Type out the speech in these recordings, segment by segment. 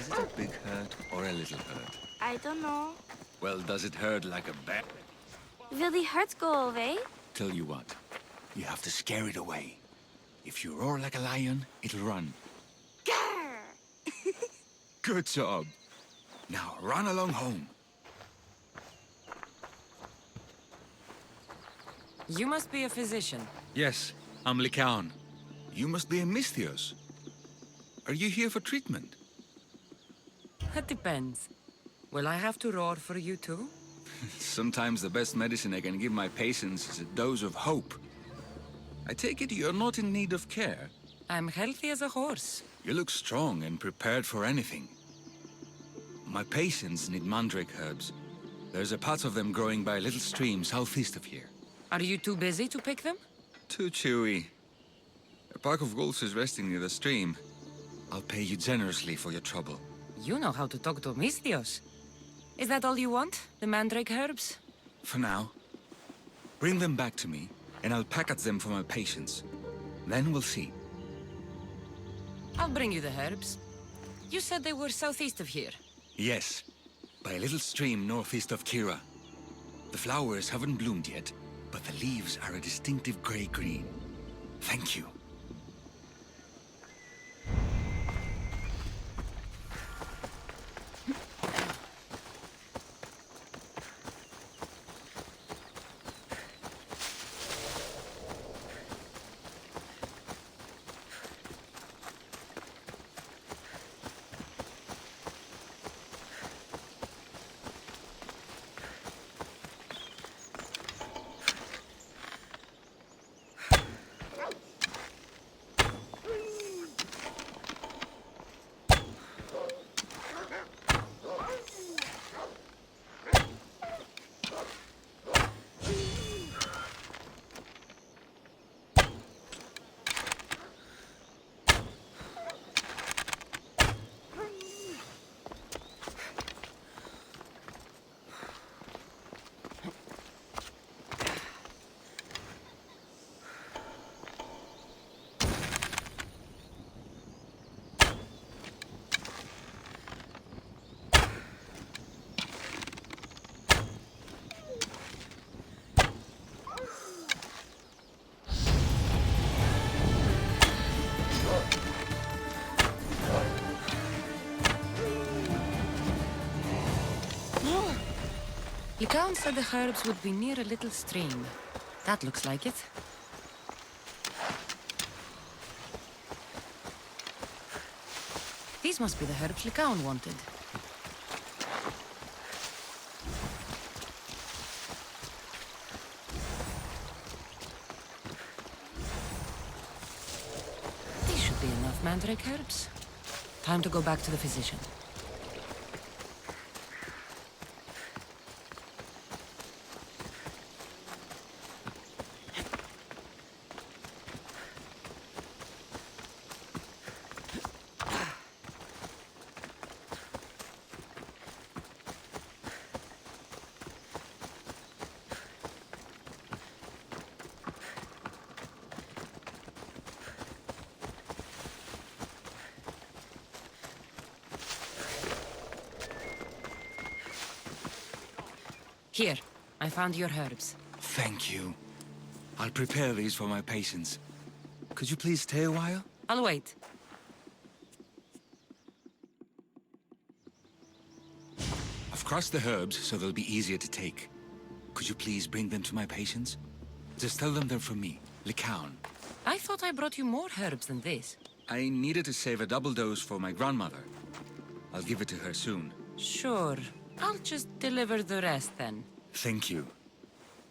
Is it a big hurt or a little hurt? I don't know. Well, does it hurt like a bat? Will the hurts go away? Tell you what, you have to scare it away. If you roar like a lion, it'll run. Grr! Good job. Now run along home. You must be a physician. Yes, I'm Lycaon. You must be a Misthios. Are you here for treatment? That depends. Will I have to roar for you too? Sometimes the best medicine I can give my patients is a dose of hope. I take it you're not in need of care. I'm healthy as a horse. You look strong and prepared for anything. My patients need mandrake herbs. There's a patch of them growing by a little stream southeast of here. Are you too busy to pick them? Too chewy. A pack of wolves is resting near the stream. I'll pay you generously for your trouble. You know how to talk to Misthios. Is that all you want? The mandrake herbs? For now. Bring them back to me, and I'll package them for my patients. Then we'll see. I'll bring you the herbs. You said they were southeast of here. Yes, by a little stream northeast of Kira. The flowers haven't bloomed yet, but the leaves are a distinctive gray-green. Thank you. Lycaon said the herbs would be near a little stream. That looks like it. These must be the herbs Lycaon wanted. These should be enough mandrake herbs. Time to go back to the physician. Here, I found your herbs. Thank you. I'll prepare these for my patients. Could you please stay a while? I'll wait. I've crushed the herbs so they'll be easier to take. Could you please bring them to my patients? Just tell them they're from me, Lycaon. I thought I brought you more herbs than this. I needed to save a double dose for my grandmother. I'll give it to her soon. Sure. I'll just deliver the rest then. Thank you.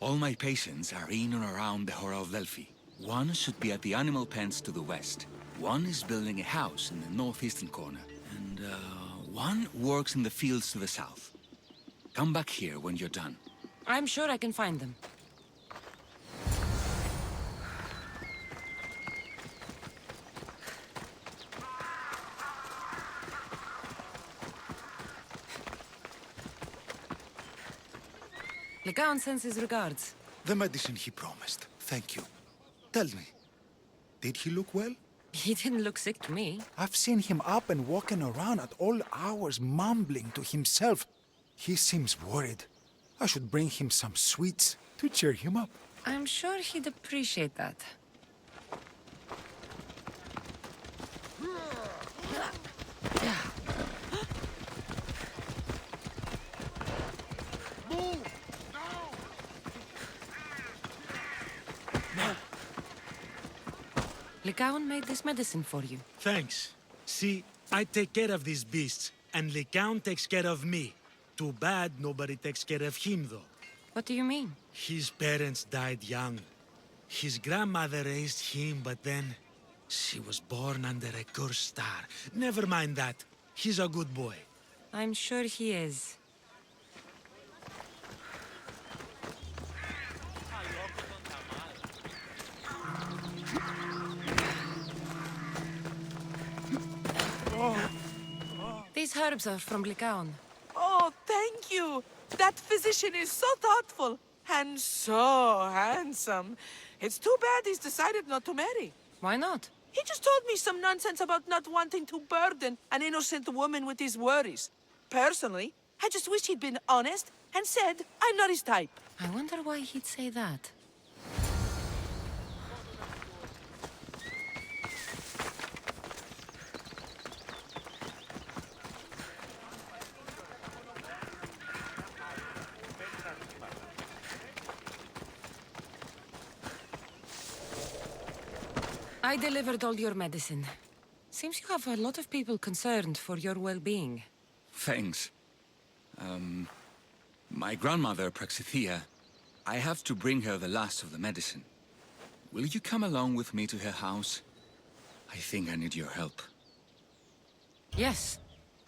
All my patients are in and around the Hora of Delphi. One should be at the animal pens to the west. One is building a house in the northeastern corner. And, one works in the fields to the south. Come back here when you're done. I'm sure I can find them. Lycaon sends his regards. The medicine he promised. Thank you. Tell me, did he look well? He didn't look sick to me. I've seen him up and walking around at all hours, mumbling to himself. He seems worried. I should bring him some sweets to cheer him up. I'm sure he'd appreciate that. Lycaon made this medicine for you. Thanks. See, I take care of these beasts, and Lycaon takes care of me. Too bad nobody takes care of him, though. What do you mean? His parents died young. His grandmother raised him, but then she was born under a cursed star. Never mind that. He's a good boy. I'm sure he is. These herbs are from Lycaon. Oh, thank you. That physician is so thoughtful and so handsome. It's too bad he's decided not to marry. Why not? He just told me some nonsense about not wanting to burden an innocent woman with his worries. Personally, I just wish he'd been honest and said I'm not his type. I wonder why he'd say that. I delivered all your medicine. Seems you have a lot of people concerned for your well-being. Thanks. My grandmother, Praxithea, I have to bring her the last of the medicine. Will you come along with me to her house? I think I need your help. Yes.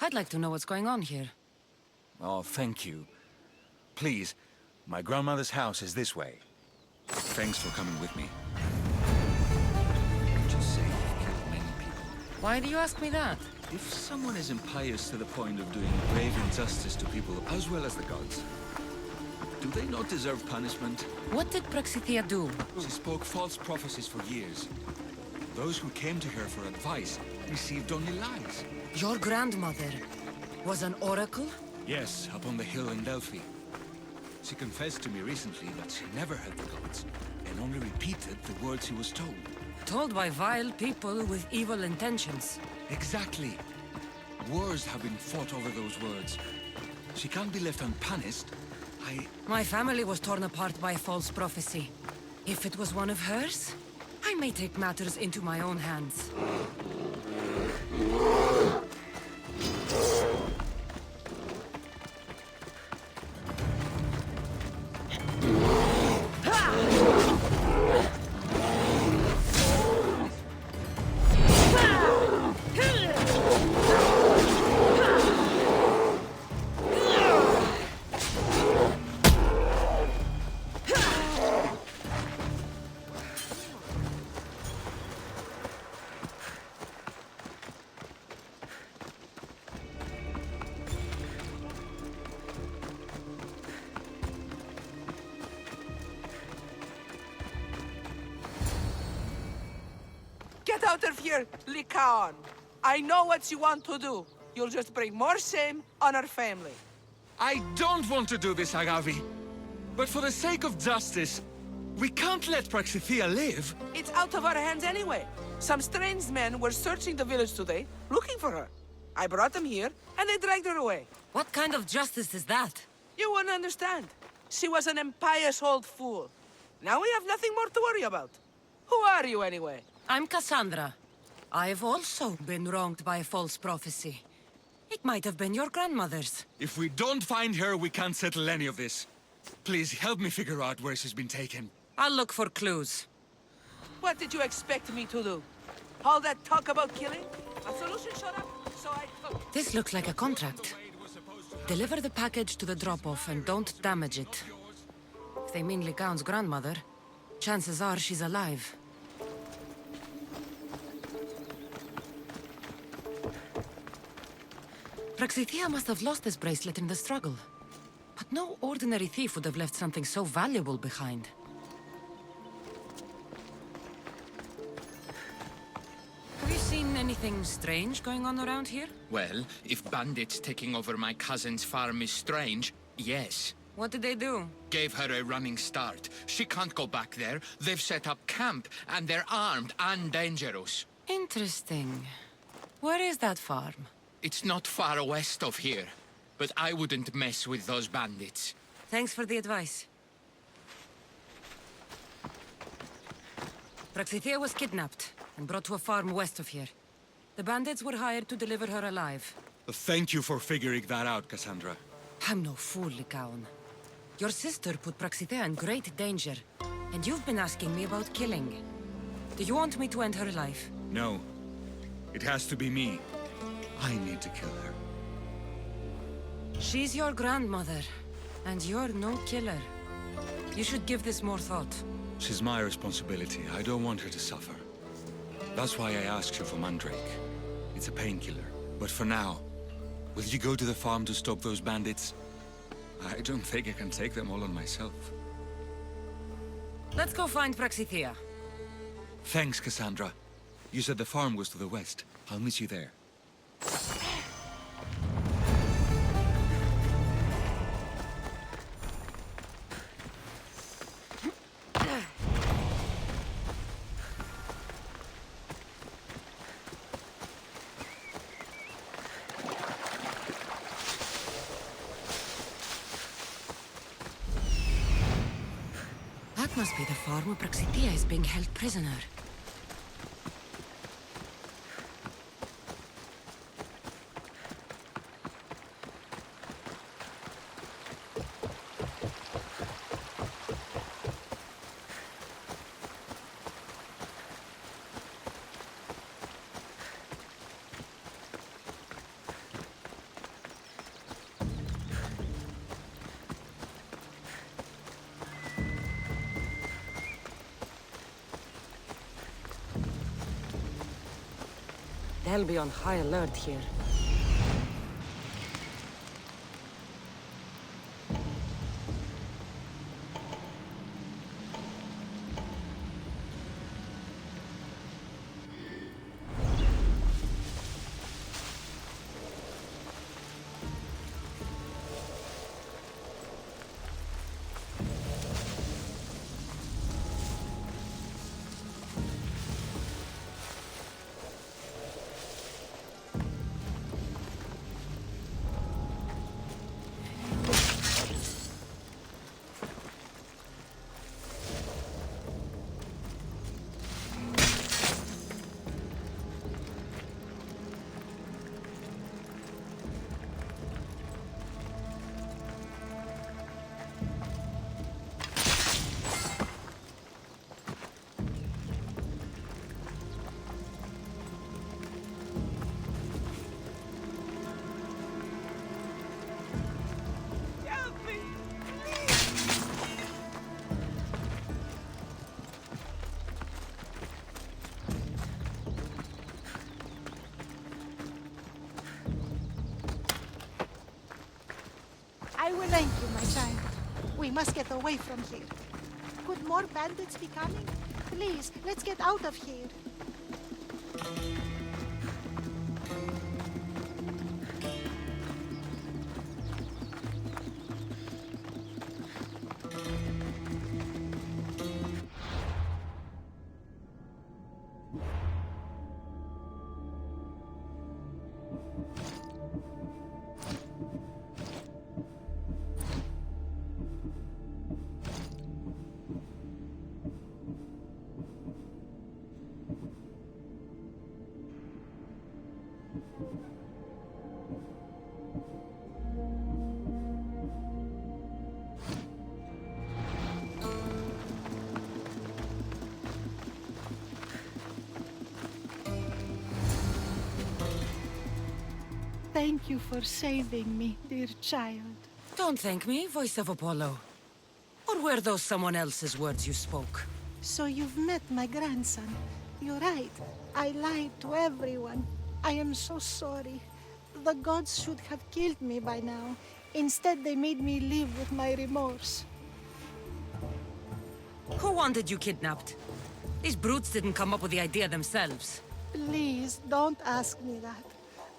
I'd like to know what's going on here. Oh, thank you. Please, my grandmother's house is this way. Thanks for coming with me. Just say you've killed many people. Why do you ask me that? If someone is impious to the point of doing grave injustice to people as well as the gods, do they not deserve punishment? What did Praxithea do? She spoke false prophecies for years. Those who came to her for advice received only lies. Your grandmother was an oracle? Yes, up on the hill in Delphi. She confessed to me recently that she never heard the gods, and only repeated the words she was told. Told by vile people with evil intentions. Exactly. Wars have been fought over those words. She can't be left unpunished. My family was torn apart by false prophecy. If it was one of hers, I may take matters into my own hands. Get out of here, Lycaon. I know what you want to do. You'll just bring more shame on our family. I don't want to do this, Agavi. But for the sake of justice, we can't let Praxithea live. It's out of our hands anyway. Some strange men were searching the village today, looking for her. I brought them here, and they dragged her away. What kind of justice is that? You wouldn't understand. She was an impious old fool. Now we have nothing more to worry about. Who are you, anyway? I'm Cassandra. I've also been wronged by a false prophecy. It might have been your grandmother's. If we don't find her, we can't settle any of this. Please help me figure out where she's been taken. I'll look for clues. What did you expect me to do? All that talk about killing? A solution showed up, so I took. This looks like a contract. Deliver the package to the drop-off and don't damage it. If they mean Lycaon's grandmother, chances are she's alive. Praxithea must have lost this bracelet in the struggle. But no ordinary thief would have left something so valuable behind. Have you seen anything strange going on around here? Well, if bandits taking over my cousin's farm is strange, yes. What did they do? Gave her a running start. She can't go back there. They've set up camp, and they're armed and dangerous. Interesting. Where is that farm? It's not far west of here, but I wouldn't mess with those bandits. Thanks for the advice. Praxithea was kidnapped and brought to a farm west of here. The bandits were hired to deliver her alive. Thank you for figuring that out, Cassandra. I'm no fool, Lycaon. Your sister put Praxithea in great danger, and you've been asking me about killing. Do you want me to end her life? No. It has to be me. I need to kill her. She's your grandmother, and you're no killer. You should give this more thought. She's my responsibility. I don't want her to suffer. That's why I asked you for Mandrake. It's a painkiller. But for now, will you go to the farm to stop those bandits? I don't think I can take them all on myself. Let's go find Praxithea. Thanks, Cassandra. You said the farm was to the west. I'll meet you there. That must be the farm where Praxithea is being held prisoner. They'll be on high alert here. I will thank you, my child. We must get away from here. Could more bandits be coming? Please, let's get out of here. Thank you for saving me, dear child. Don't thank me, voice of Apollo. Or were those someone else's words you spoke? So you've met my grandson. You're right. I lied to everyone. I am so sorry. The gods should have killed me by now. Instead, they made me live with my remorse. Who wanted you kidnapped? These brutes didn't come up with the idea themselves. Please, don't ask me that.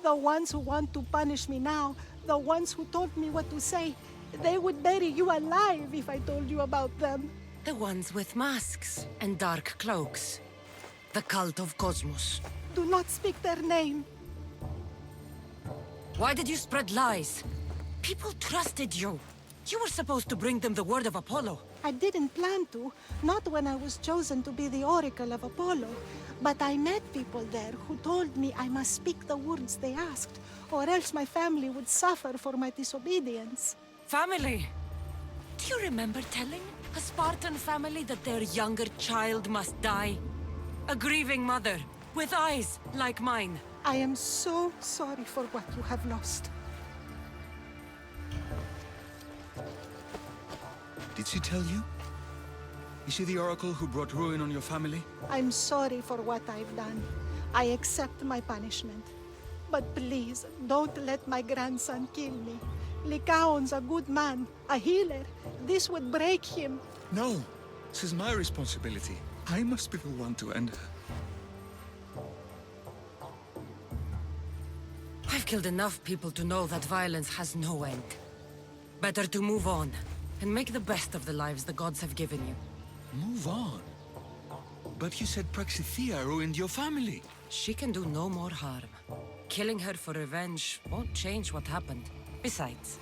The ones who want to punish me now, the ones who told me what to say, they would bury you alive if I told you about them. The ones with masks and dark cloaks. The cult of Cosmos. Do not speak their name. Why did you spread lies? People trusted you. You were supposed to bring them the word of Apollo. I didn't plan to, not when I was chosen to be the Oracle of Apollo. But I met people there who told me I must speak the words they asked, or else my family would suffer for my disobedience. Family! Do you remember telling a Spartan family that their younger child must die? A grieving mother, with eyes like mine. I am so sorry for what you have lost. Did she tell you? Is she the oracle who brought ruin on your family? I'm sorry for what I've done. I accept my punishment. But please, don't let my grandson kill me. Lycaon's a good man, a healer. This would break him. No, this is my responsibility. I must be the one to end her. I've killed enough people to know that violence has no end. Better to move on, and make the best of the lives the gods have given you. Move on? But you said Praxithea ruined your family. She can do no more harm. Killing her for revenge won't change what happened. Besides,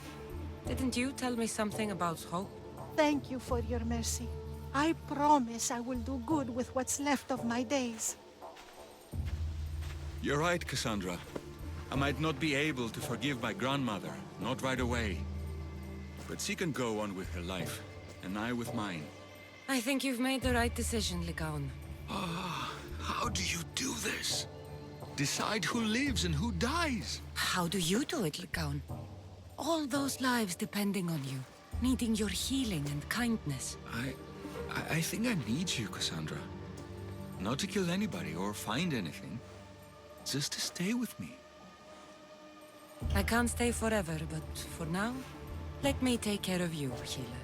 didn't you tell me something about hope? Thank you for your mercy. I promise I will do good with what's left of my days. You're right, Cassandra. I might not be able to forgive my grandmother, not right away. But she can go on with her life, and I with mine. I think you've made the right decision, Lycaon. How do you do this? Decide who lives and who dies? How do you do it, Lycaon? All those lives depending on you, needing your healing and kindness. I think I need you, Cassandra. Not to kill anybody or find anything. Just to stay with me. I can't stay forever, but for now, let me take care of you, healer.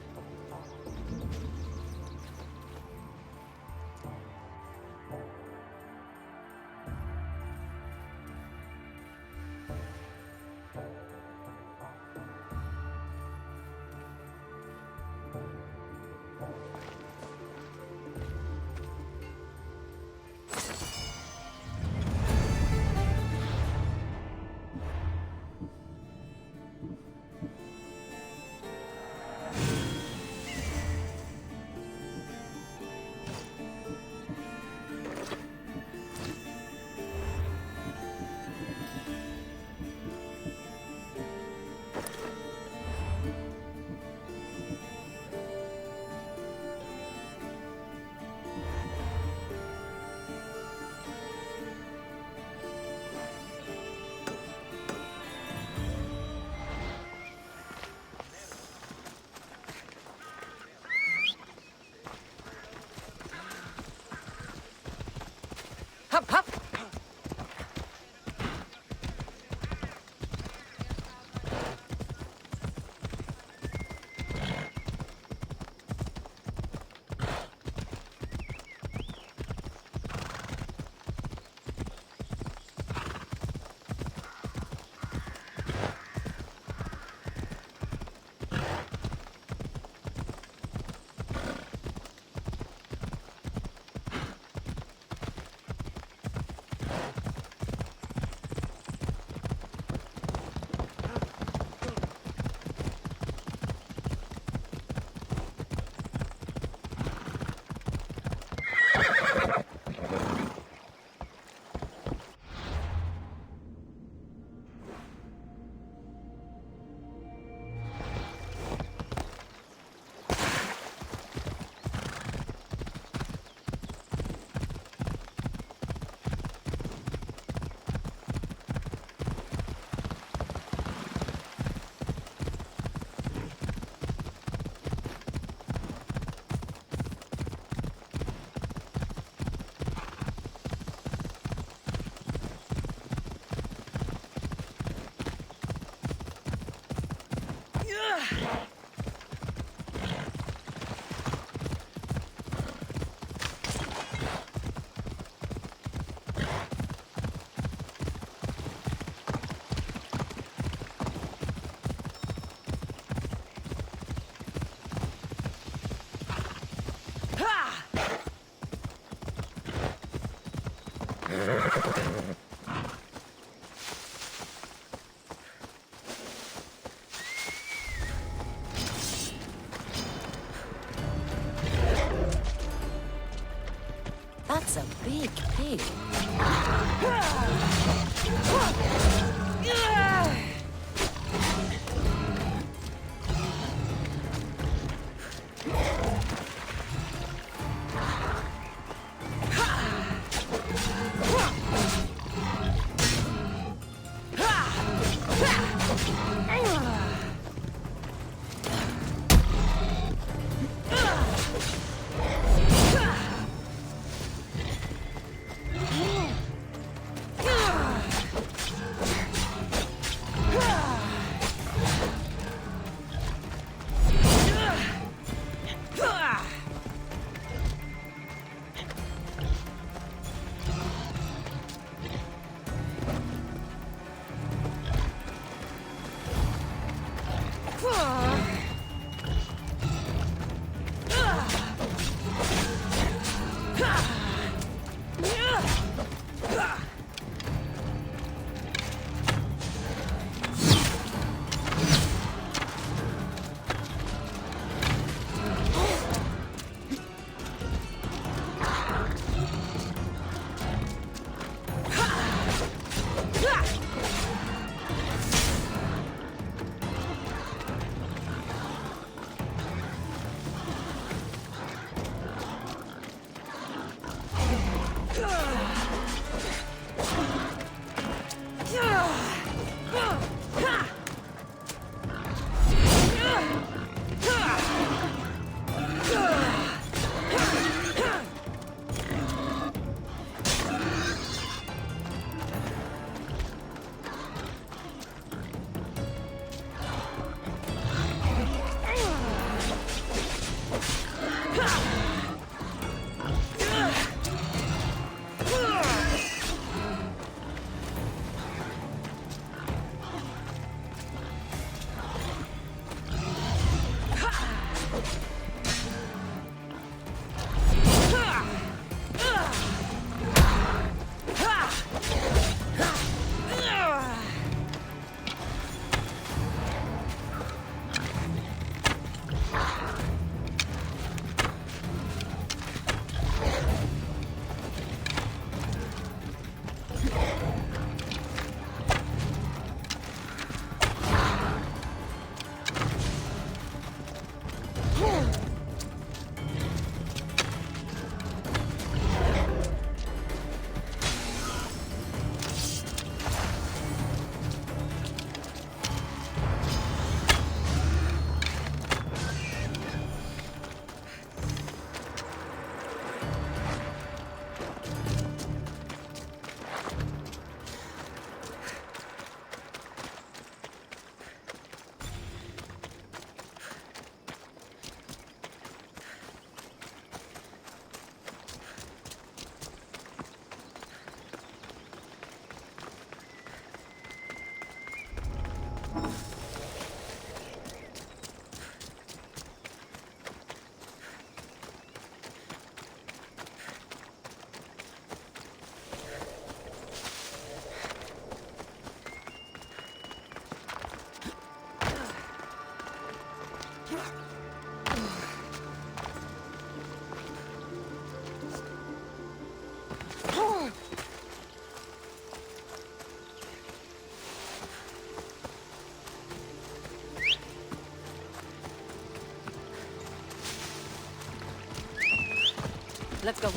Let's go.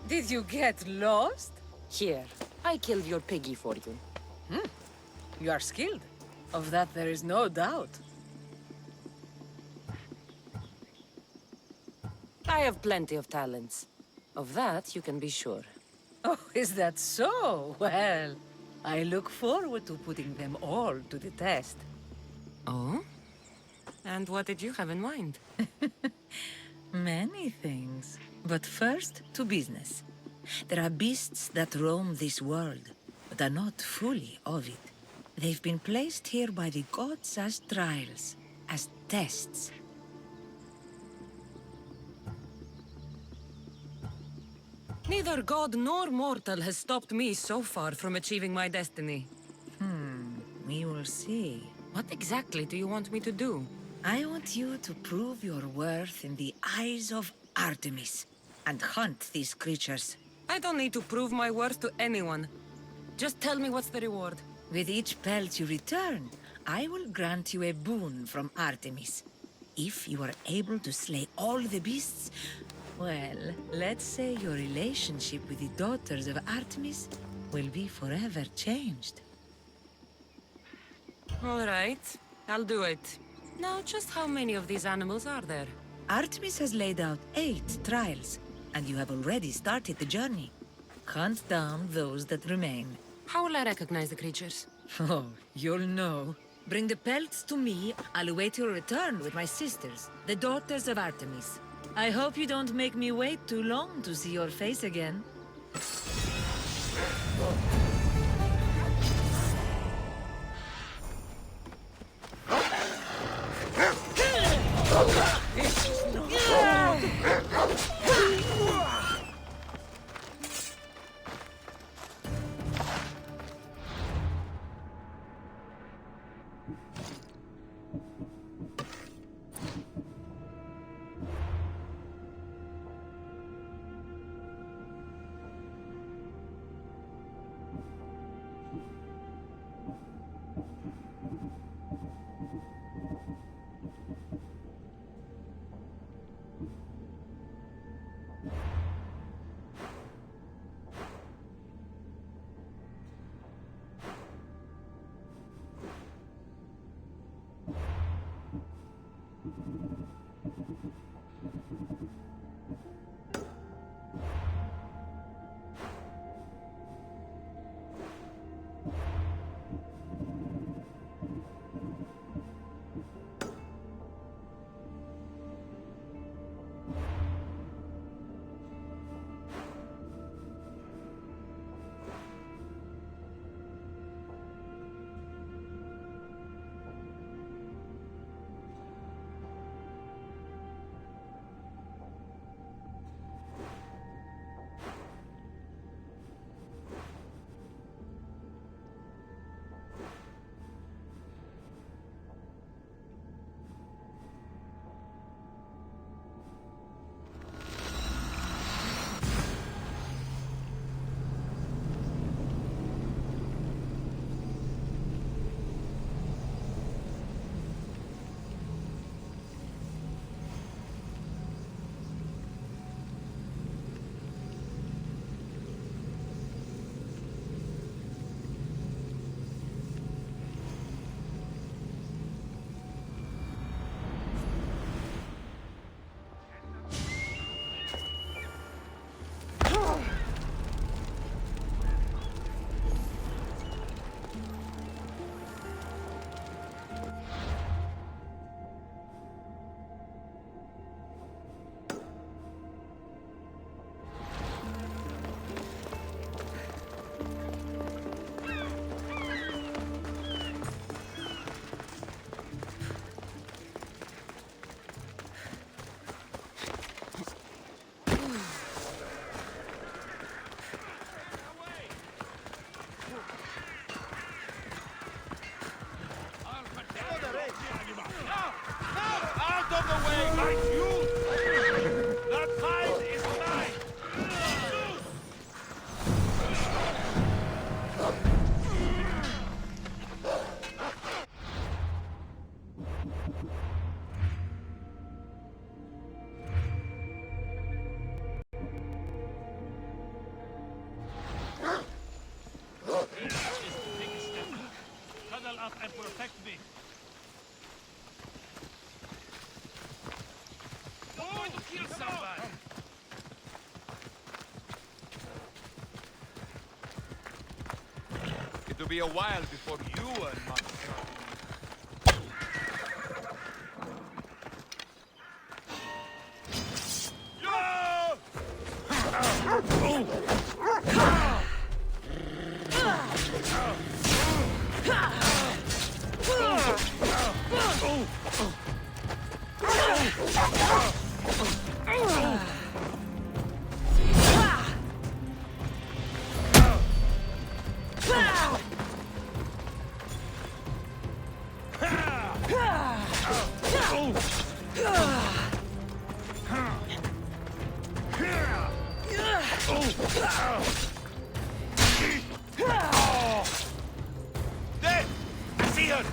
Did you get lost? Here, I killed your piggy for you. You are skilled. Of that there is no doubt. I have plenty of talents. Of that, you can be sure. Oh, is that so? Well, I look forward to putting them all to the test. Oh? And what did you have in mind? Many things. But first, to business. There are beasts that roam this world, but are not fully of it. They've been placed here by the gods as trials, as tests. Neither god nor mortal has stopped me so far from achieving my destiny. We will see. What exactly do you want me to do? I want you to prove your worth in the eyes of Artemis, and hunt these creatures. I don't need to prove my worth to anyone. Just tell me what's the reward. With each pelt you return, I will grant you a boon from Artemis. If you are able to slay all the beasts, well, let's say your relationship with the daughters of Artemis will be forever changed. All right, I'll do it. Now, just how many of these animals are there? Artemis has laid out 8 trials, and you have already started the journey. Hunt down those that remain. How will I recognize the creatures? Oh, you'll know. Bring the pelts to me. I'll await your return with my sisters, the daughters of Artemis. I hope you don't make me wait too long to see your face again. to be a while before you earn money. There! I see her!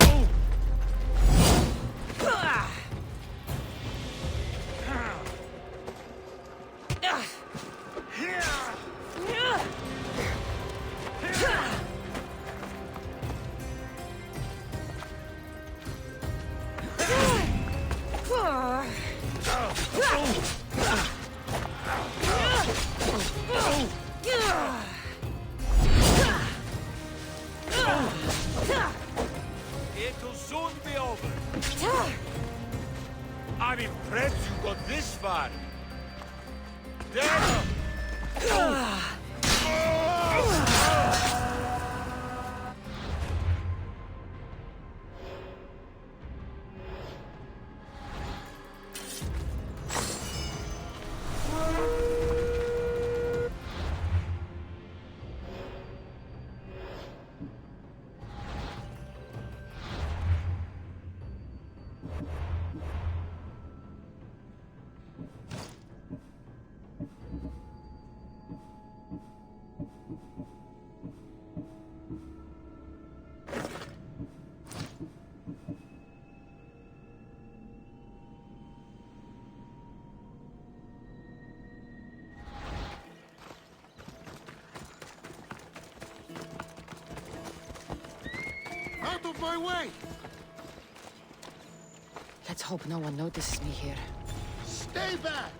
It'll soon be over. I'm impressed you got this far. There! Out of my way! Let's hope no one notices me here. Stay back!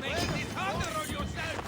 Making it harder on yourself!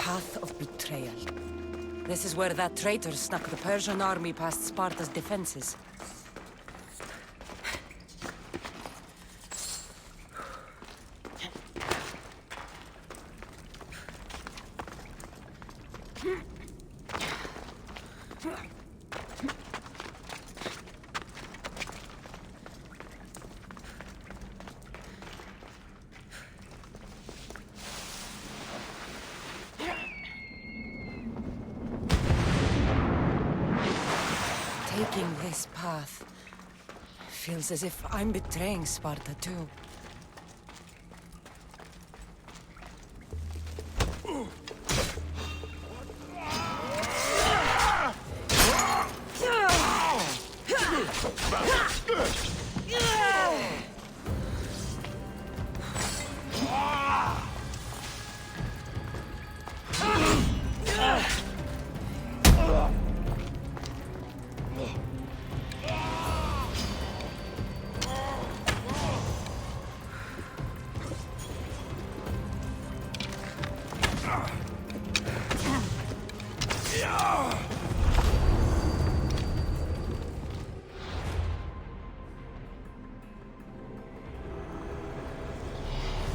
Path of Betrayal. This is where that traitor snuck the Persian army past Sparta's defenses. Taking this path feels as if I'm betraying Sparta too.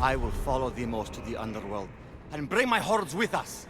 I will follow Demos to the underworld and bring my hordes with us.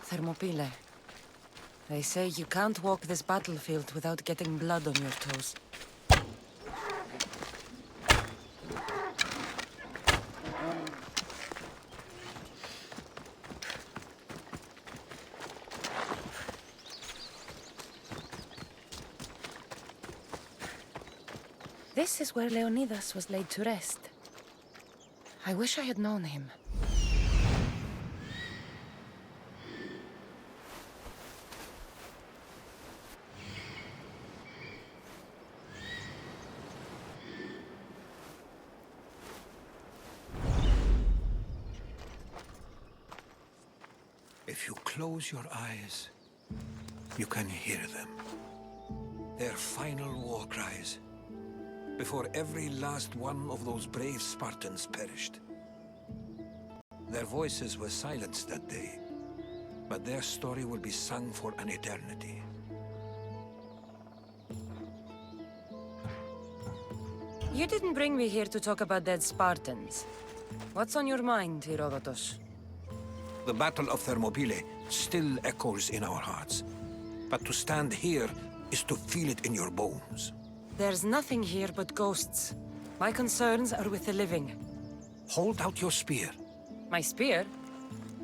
Thermopylae. They say you can't walk this battlefield without getting blood on your toes. This is where Leonidas was laid to rest. I wish I had known him. If you close your eyes, you can hear them. Their final war cries, before every last one of those brave Spartans perished. Their voices were silenced that day, but their story will be sung for an eternity. You didn't bring me here to talk about dead Spartans. What's on your mind, Herodotus? The Battle of Thermopylae still echoes in our hearts. But to stand here is to feel it in your bones. There's nothing here but ghosts. My concerns are with the living. Hold out your spear. My spear?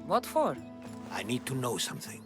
What for? I need to know something.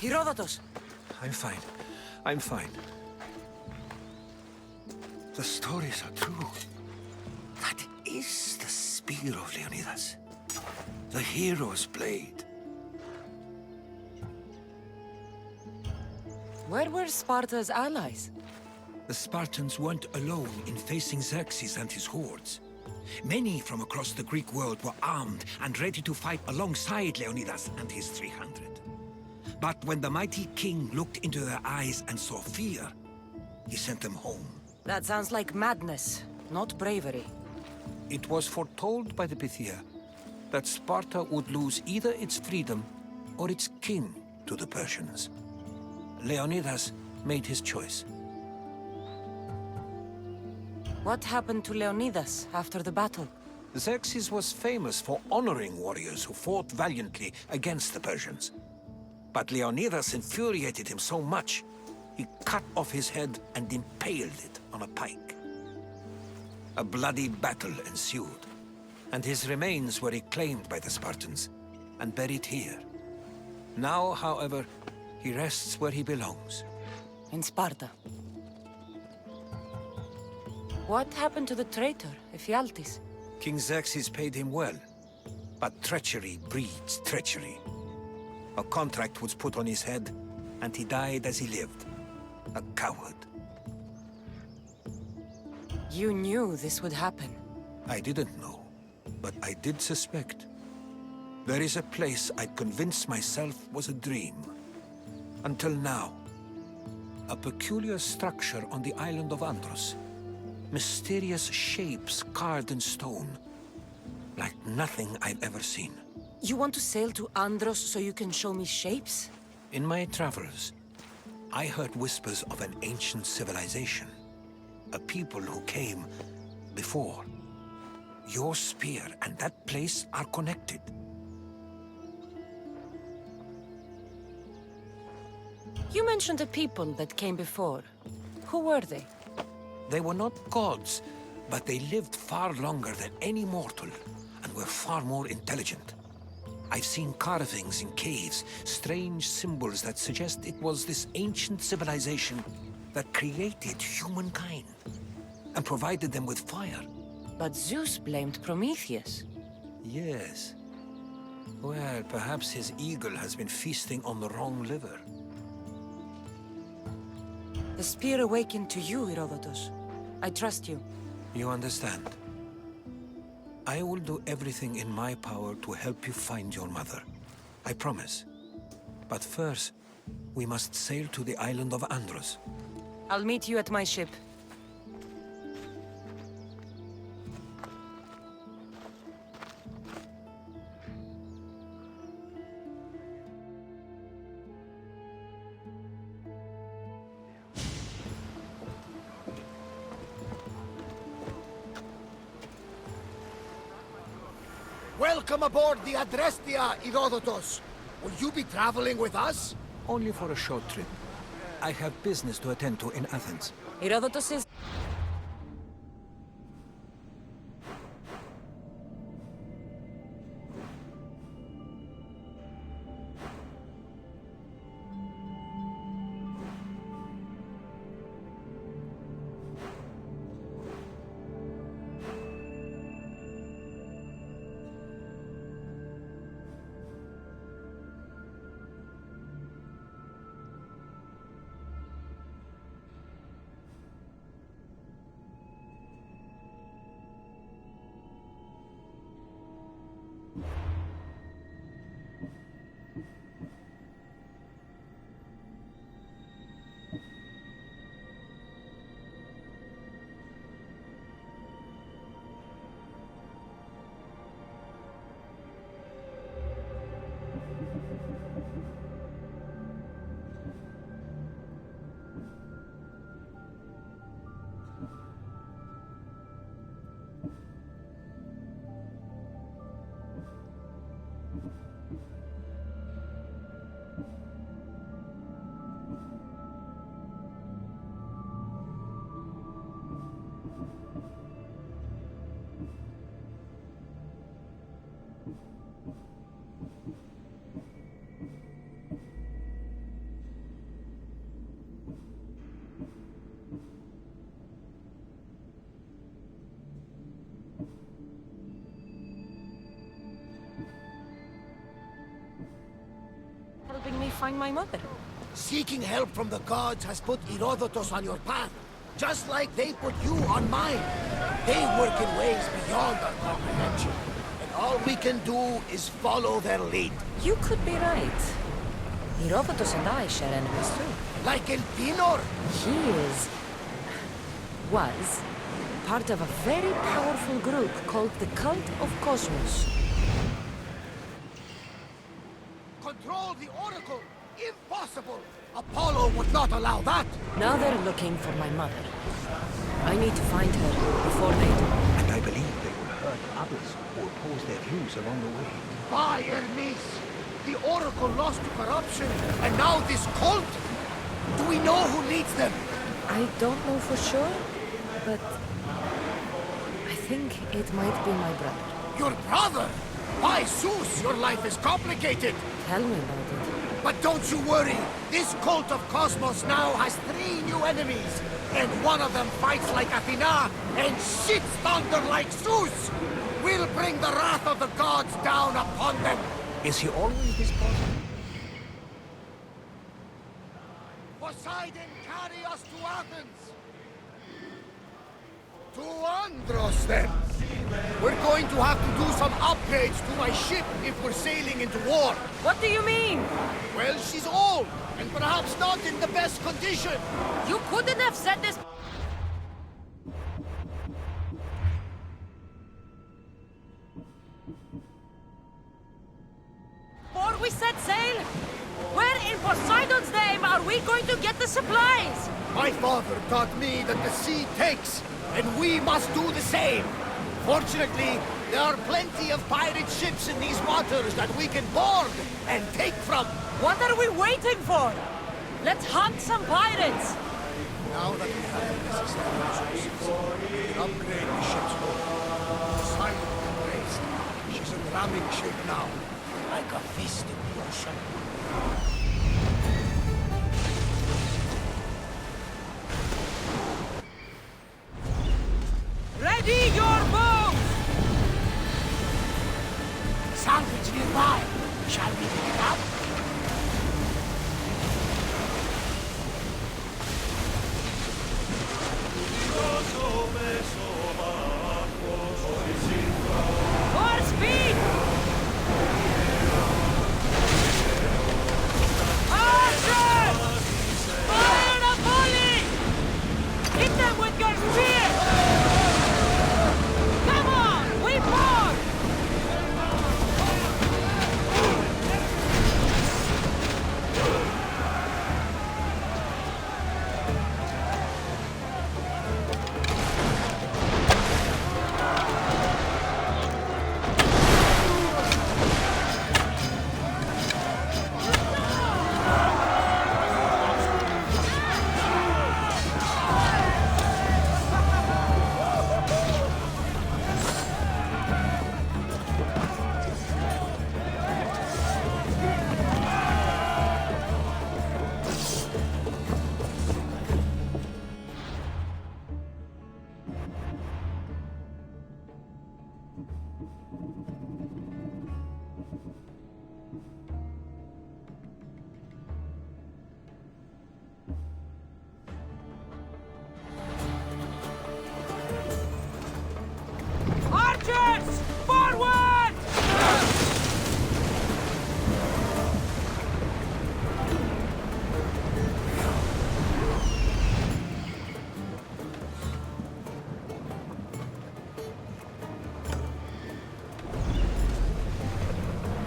Herodotus! I'm fine. I'm fine. The stories are true. That is the spear of Leonidas. The hero's blade. Where were Sparta's allies? The Spartans weren't alone in facing Xerxes and his hordes. Many from across the Greek world were armed and ready to fight alongside Leonidas and his 300. But when the mighty king looked into their eyes and saw fear, he sent them home. That sounds like madness, not bravery. It was foretold by the Pythia that Sparta would lose either its freedom or its king to the Persians. Leonidas made his choice. What happened to Leonidas after the battle? Xerxes was famous for honoring warriors who fought valiantly against the Persians. But Leonidas infuriated him so much, he cut off his head and impaled it on a pike. A bloody battle ensued, and his remains were reclaimed by the Spartans and buried here. Now, however, he rests where he belongs. In Sparta. What happened to the traitor, Ephialtes? King Xerxes paid him well, but treachery breeds treachery. A contract was put on his head, and he died as he lived. A coward. You knew this would happen. I didn't know, but I did suspect. There is a place I'd convinced myself was a dream. Until now. A peculiar structure on the island of Andros. Mysterious shapes carved in stone. Like nothing I've ever seen. You want to sail to Andros so you can show me shapes? In my travels, I heard whispers of an ancient civilization. A people who came before. Your spear and that place are connected. You mentioned a people that came before. Who were they? They were not gods, but they lived far longer than any mortal, and were far more intelligent. I've seen carvings in caves, strange symbols that suggest it was this ancient civilization that created humankind, and provided them with fire. But Zeus blamed Prometheus. Yes. Well, perhaps his eagle has been feasting on the wrong liver. The spear awakened to you, Herodotus. I trust you. You understand. I will do everything in my power to help you find your mother. I promise. But first, we must sail to the island of Andros. I'll meet you at my ship. Welcome aboard the Adrestia, Herodotus. Will you be traveling with us? Only for a short trip. I have business to attend to in Athens. Herodotus is... helping me find my mother. Seeking help from the gods has put Herodotus on your path, just like they put you on mine. They work in ways beyond our comprehension, and all we can do is follow their lead. You could be right. Herodotus and I share enemies too. Like Elpinor? He was part of a very powerful group called the Cult of Cosmos. Control the Oracle! Impossible! Apollo would not allow that! Now they're looking for my mother. I need to find her before they do. And I believe they will hurt others who oppose their views along the way. By Hermes! The Oracle lost to corruption, and now this cult? Do we know who leads them? I don't know for sure, but I think it might be my brother. Your brother? By Zeus, your life is complicated. Tell me about it. But don't you worry. This cult of Cosmos now has 3 new enemies. And one of them fights like Athena and shits thunder like Zeus. We'll bring the wrath of the gods down upon them. Is he always this positive? Poseidon, carry us to Athens! To Andros, then! We're going to have to do some upgrades to my ship if we're sailing into war. What do you mean? Well, she's old, and perhaps not in the best condition. You couldn't have said this. Before we set sail? Where in Poseidon's name are we going to get the supplies? My father taught me that the sea takes, and we must do the same. Fortunately, there are plenty of pirate ships in these waters that we can board and take from. What are we waiting for? Let's hunt some pirates! Now that we have the necessary resources, we can upgrade the ship's hull. Poseidon can race. She's in ramming shape now, like a fist in the ocean. Ready your bow! Salvage nearby. Shall we pick it up? More speed! Archers! Fire a volley! Hit them with your spear! Come on! We pour! Archers! Forward!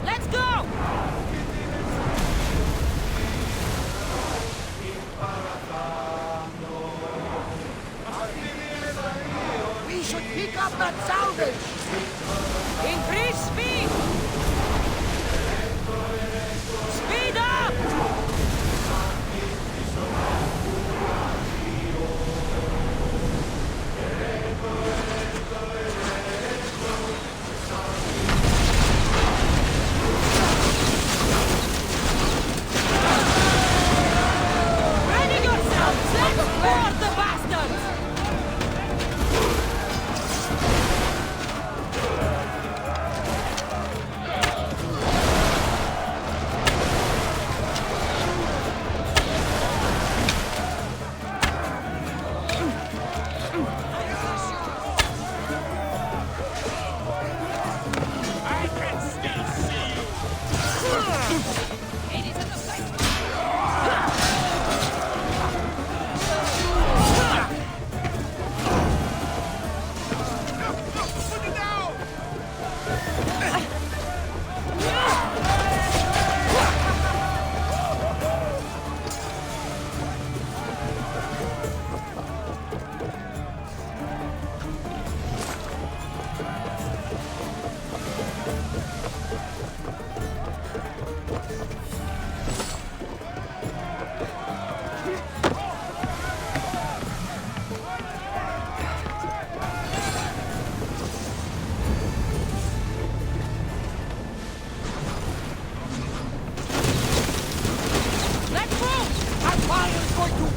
Let's go! We should pick up that salvage! Increase speed! Speed up! Ready yourselves! Let's board the bastards!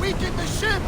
weaken the ship!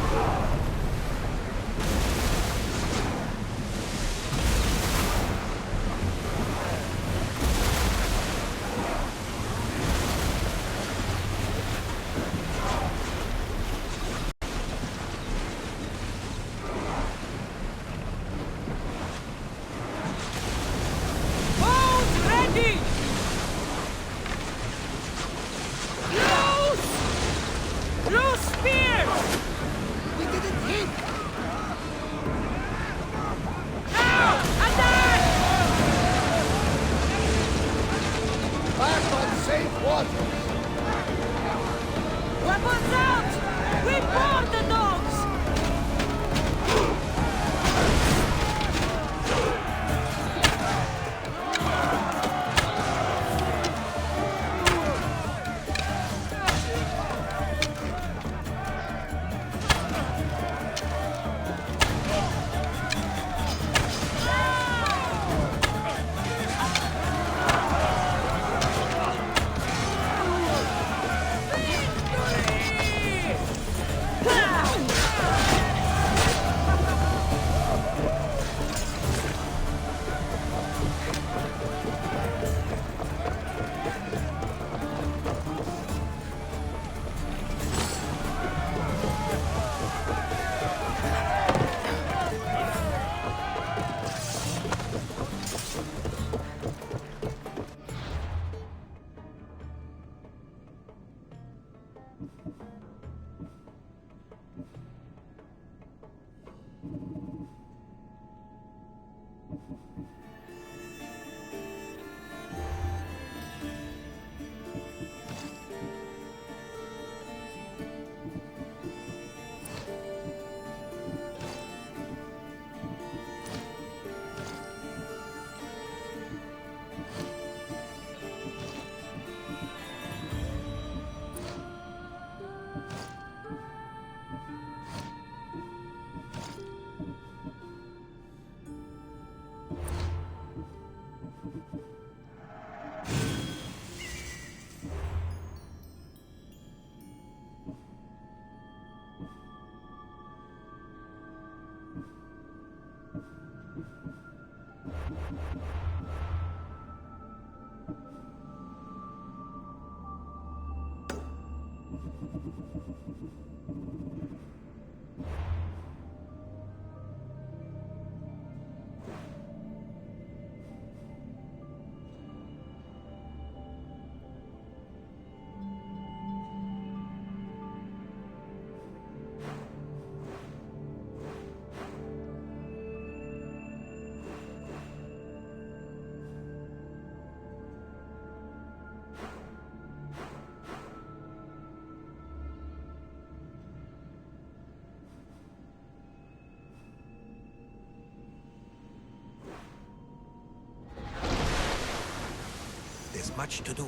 There's much to do,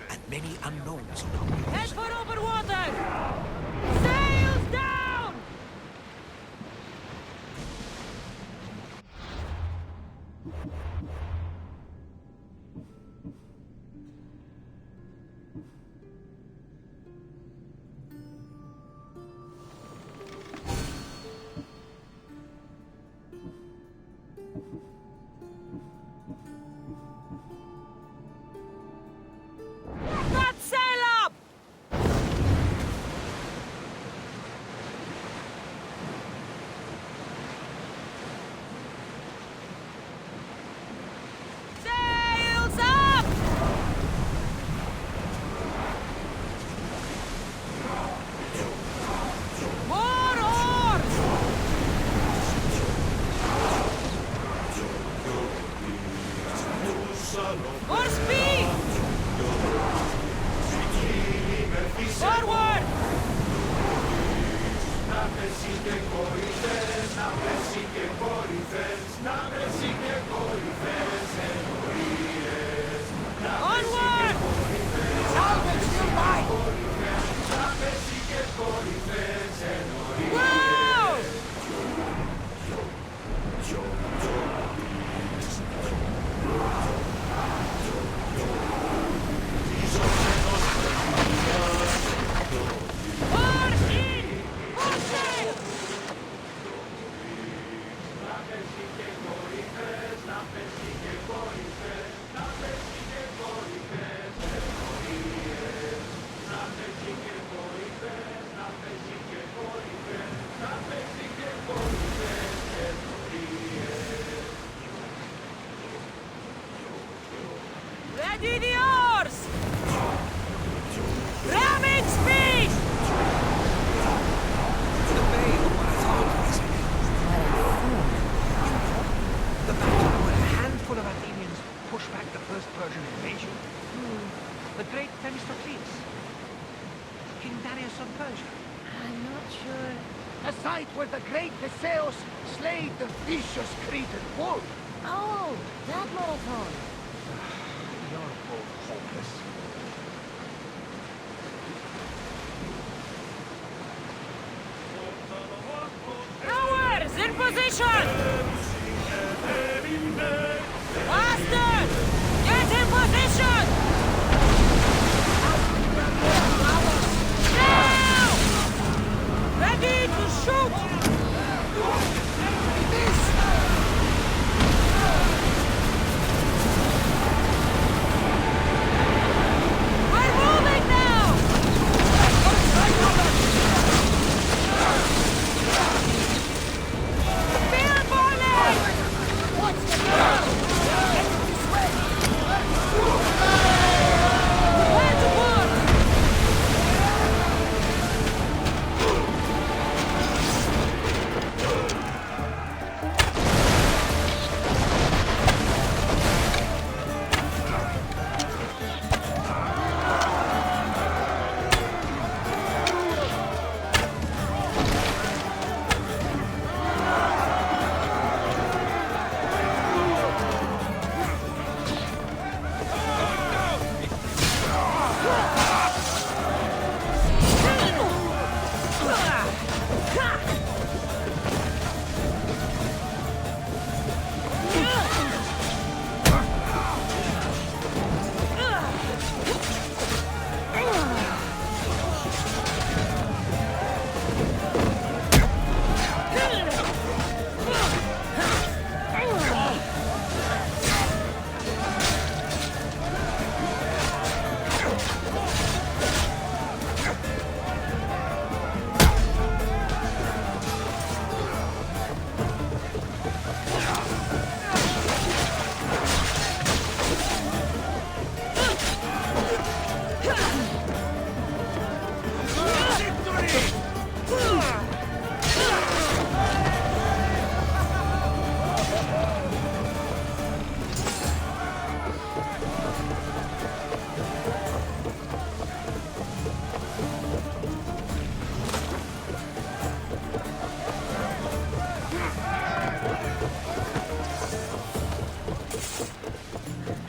and many unknowns. Head for open water! Sails down! Themistocles? King Darius of Persia? I'm not sure. The site where the great Theseus slayed the vicious Cretan bull. Oh, that marathon. You're both hopeless. Towers in position! Faster! Get in position! Now! Ready to shoot! We're moving now! Spear volley! Where to work?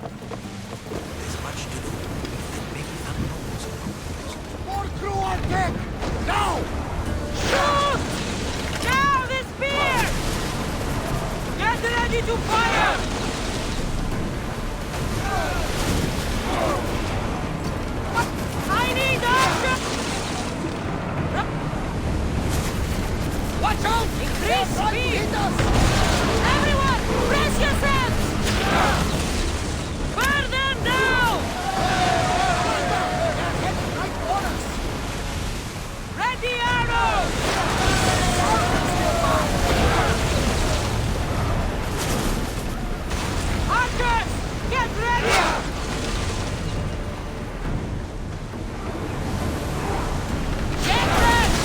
There's much to do, and maybe unknowns are progress. More crew on deck! Now! Shoot! Now the spear! Get ready to fire! I need action! Watch out! Increase speed! Everyone, brace yourselves! Burn them down! Ready arrows! Archers, get ready! Get ready!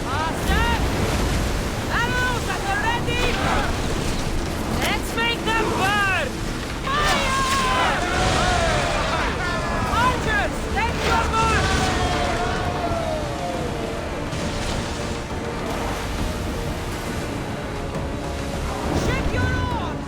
Faster! Arrows at the ready! Let's make them burn! Fire! Archers, take your mark! Ship your oars!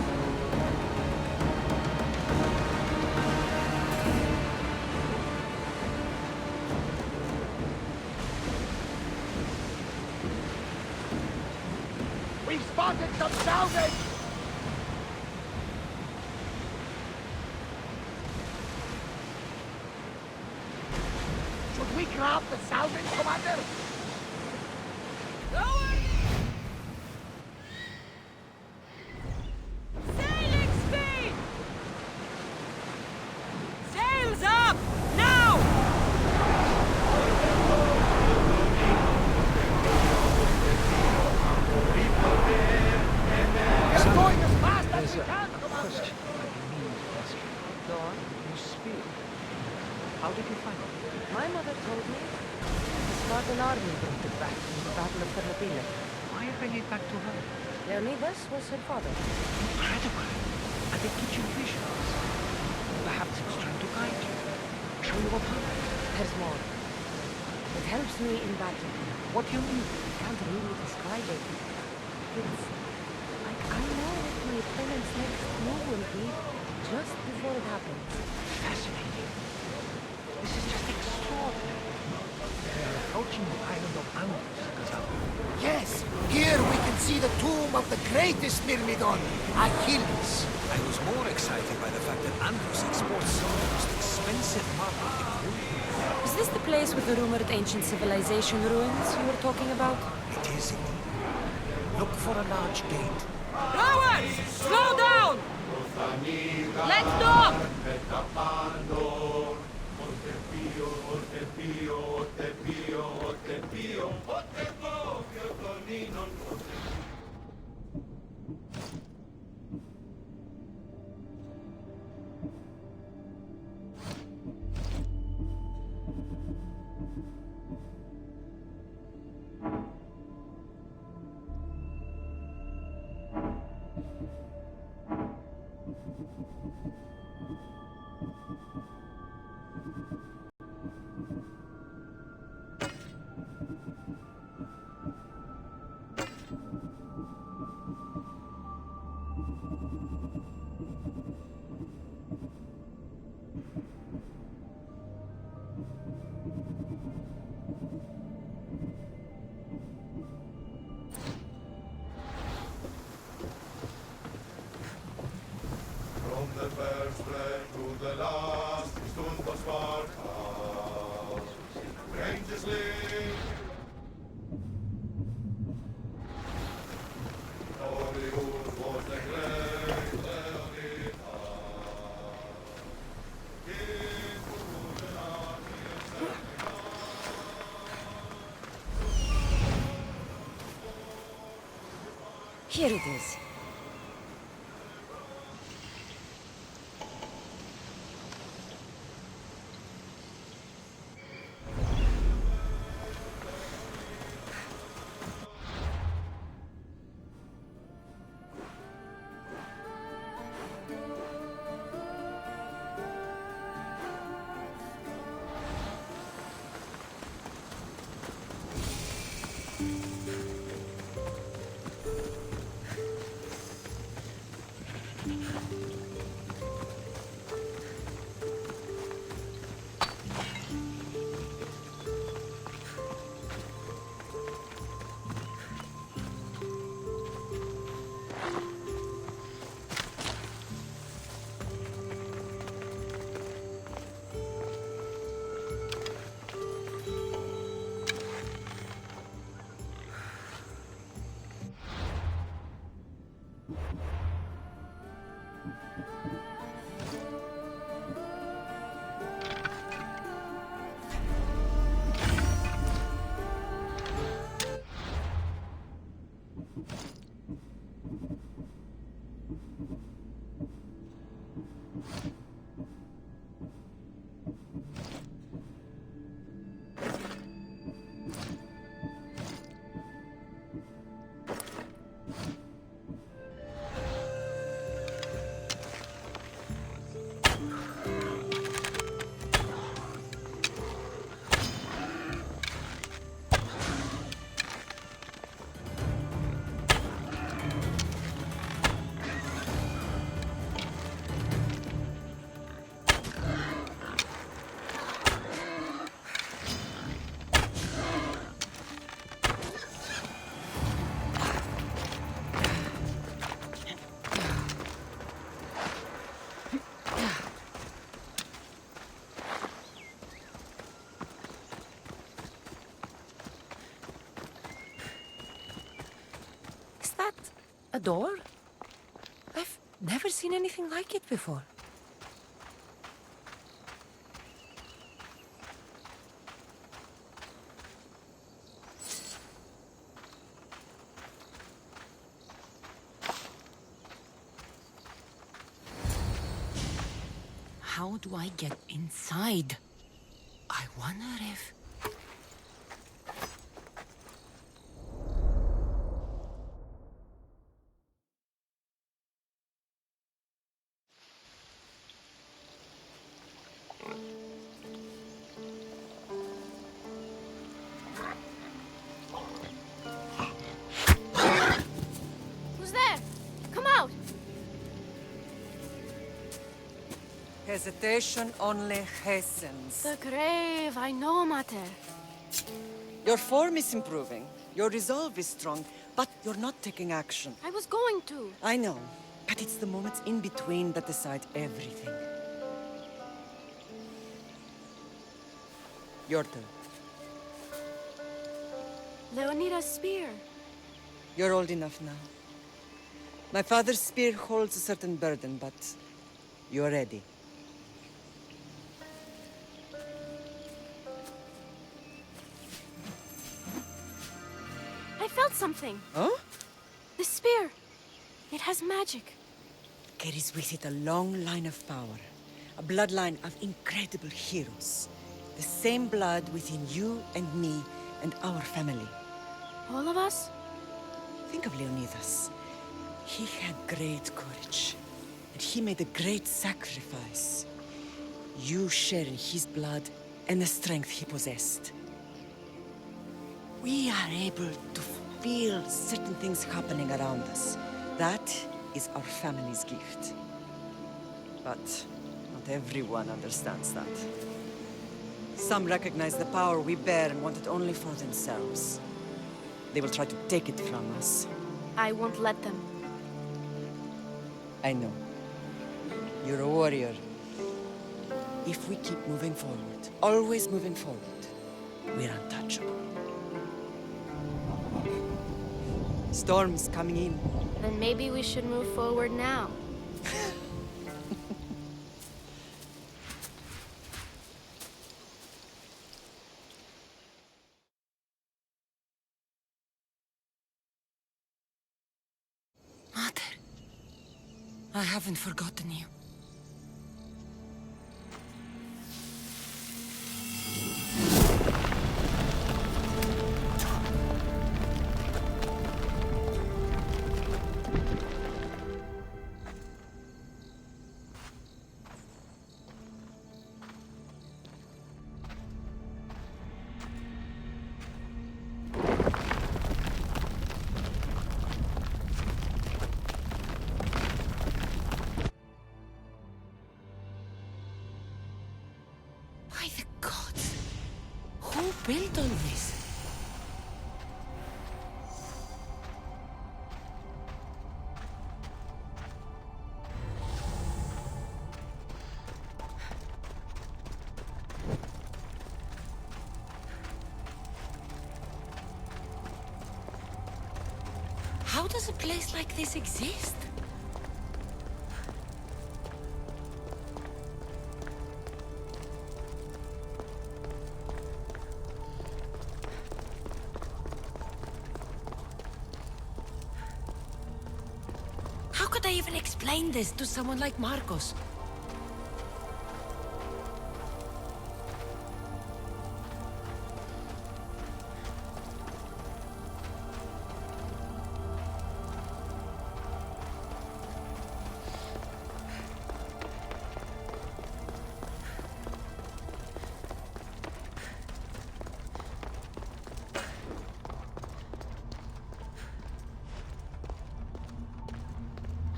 We've spotted some salvage! Should we grab the salvage, Commander? Sailing speed! Sails up! Now! We're going as fast as we can, Commander! Question I mean to ask you. Go on. You speak. How did you find it? My mother told me the Spartan army brought it back from the Battle of Peloponnesian. Why bring it back to her? Leonidas was her father. Incredible. and they teach you visions. Perhaps it's trying to guide you, show you a path. There's more. It helps me in battle. What do you mean? I can't really describe it. It's like I know what my opponent's next move will be just before it happens. Fascinating. This is just extraordinary. We are approaching the island of Andros, Customizable. Yes, here we can see the tomb of the greatest Myrmidon, Achilles. I was more excited by the fact that Andros exports some of the most expensive marble in the world. Is this the place with the rumored ancient civilization ruins you were talking about? It is indeed. Look for a large gate. Rowers! Slow down! Let's dock! From the first thread to the last, we stood for Sparta. Courageously. Glorious was the great Leonidas. King who the army Here it is. A door? I've never seen anything like it before. How do I get inside? I wonder if... Hesitation only hastens. The grave, I know, Mater. Your form is improving. Your resolve is strong, but you're not taking action. I was going to. I know, but it's the moments in between that decide everything. Your turn. Leonida's spear. You're old enough now. My father's spear holds a certain burden, but you're ready. I felt something. Huh? The spear. It has magic. Carries with it a long line of power. A bloodline of incredible heroes. The same blood within you and me and our family. All of us? Think of Leonidas. He had great courage. And he made a great sacrifice. You share in his blood and the strength he possessed. We are able to feel certain things happening around us. That is our family's gift. But not everyone understands that. Some recognize the power we bear and want it only for themselves. They will try to take it from us. I won't let them. I know. You're a warrior. If we keep moving forward, always moving forward, we're untouchable. Storm's coming in. Then maybe we should move forward now. Mater, I haven't forgotten you. By the gods! Who built all this? How does a place like this exist? How could I even explain this to someone like Marcos?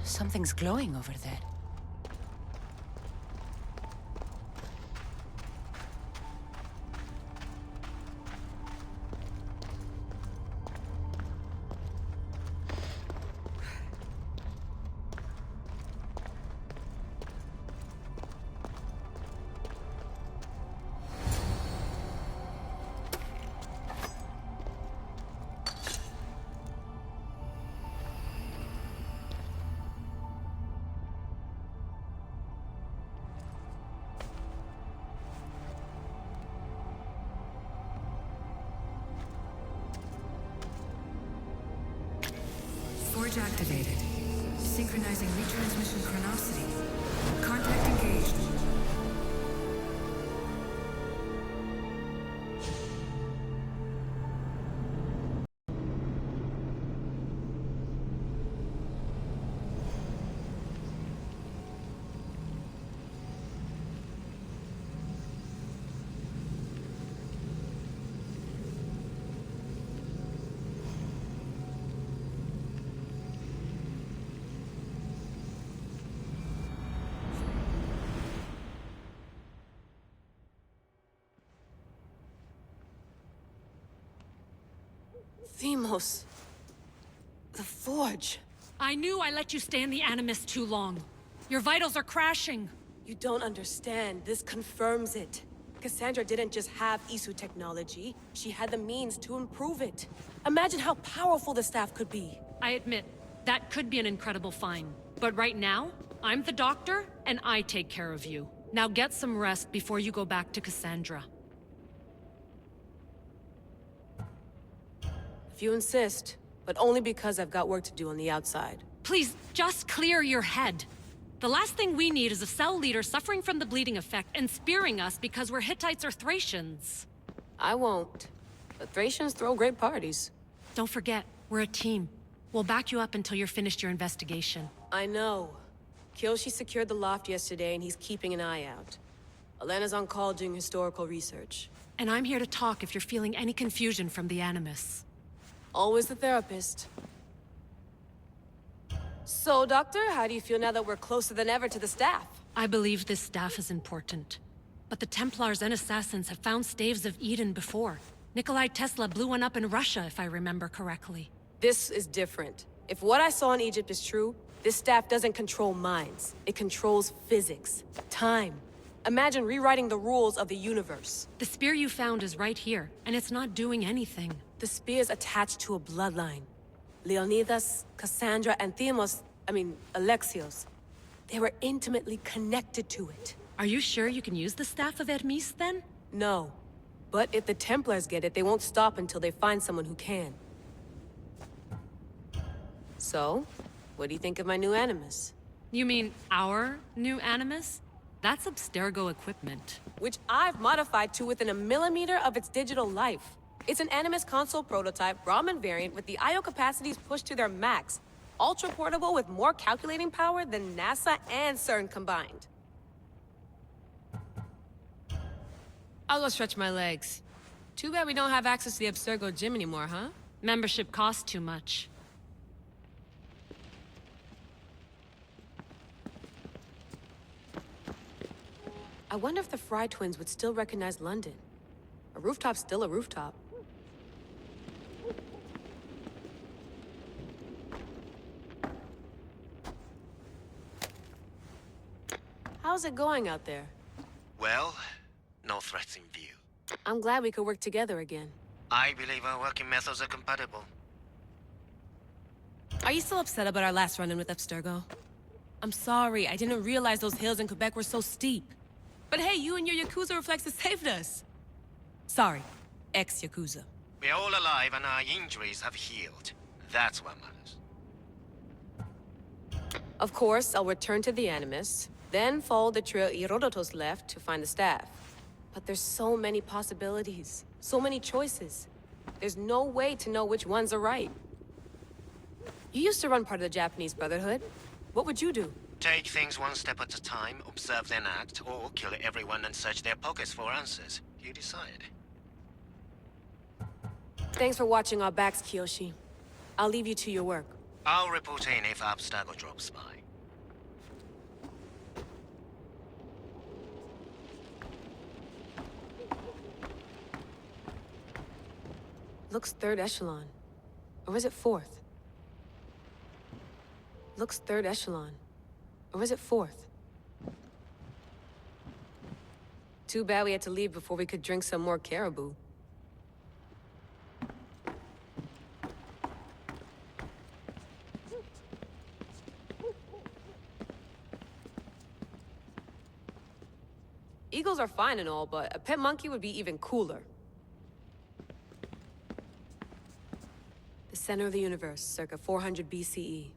Something's glowing over there. Forge activated. Synchronizing retransmission chronicity. Contact engaged. Themos. The Forge. I knew I let you stay in the Animus too long. Your vitals are crashing. You don't understand. This confirms it. Cassandra didn't just have Isu technology. She had the means to improve it. Imagine how powerful the staff could be. I admit, that could be an incredible find. But right now, I'm the doctor, and I take care of you. Now get some rest before you go back to Cassandra. If you insist, but only because I've got work to do on the outside. Please, just clear your head. The last thing we need is a cell leader suffering from the bleeding effect and spearing us because we're Hittites or Thracians. I won't. But Thracians throw great parties. Don't forget, we're a team. We'll back you up until you're finished your investigation. I know. Kyoshi secured the loft yesterday and he's keeping an eye out. Elena's on call doing historical research. And I'm here to talk if you're feeling any confusion from the Animus. Always the therapist. So, Doctor, how do you feel now that we're closer than ever to the staff? I believe this staff is important. But the Templars and Assassins have found staves of Eden before. Nikolai Tesla blew one up in Russia, if I remember correctly. This is different. If what I saw in Egypt is true, this staff doesn't control minds. It controls physics, time. Imagine rewriting the rules of the universe. The spear you found is right here, and it's not doing anything. The spear's attached to a bloodline. Leonidas, Cassandra, and Alexios. They were intimately connected to it. Are you sure you can use the Staff of Hermes, then? No. But if the Templars get it, they won't stop until they find someone who can. So, what do you think of my new Animus? You mean our new Animus? That's Abstergo equipment. Which I've modified to within a millimeter of its digital life. It's an Animus console prototype, Brahmin variant with the I/O capacities pushed to their max. Ultra-portable with more calculating power than NASA and CERN combined. I'll go stretch my legs. Too bad we don't have access to the Abstergo gym anymore, huh? Membership costs too much. I wonder if the Fry twins would still recognize London. A rooftop's still a rooftop. How's it going out there? Well, no threats in view. I'm glad we could work together again. I believe our working methods are compatible. Are you still upset about our last run-in with Abstergo? I'm sorry, I didn't realize those hills in Quebec were so steep. But hey, you and your Yakuza reflexes saved us. Sorry, ex-Yakuza. We're all alive and our injuries have healed. That's what matters. Of course, I'll return to the Animus, then follow the trail Herodotus left to find the staff. But there's so many possibilities, so many choices. There's no way to know which ones are right. You used to run part of the Japanese Brotherhood. What would you do? Take things one step at a time, observe then act, or kill everyone and search their pockets for answers. You decide. Thanks for watching our backs, Kiyoshi. I'll leave you to your work. I'll report in if Abstergo drops by. Looks third echelon. Or is it fourth? Looks third echelon. Or is it fourth? Too bad we had to leave before we could drink some more caribou. Eagles are fine and all, but a pet monkey would be even cooler. The center of the universe, circa 400 BCE.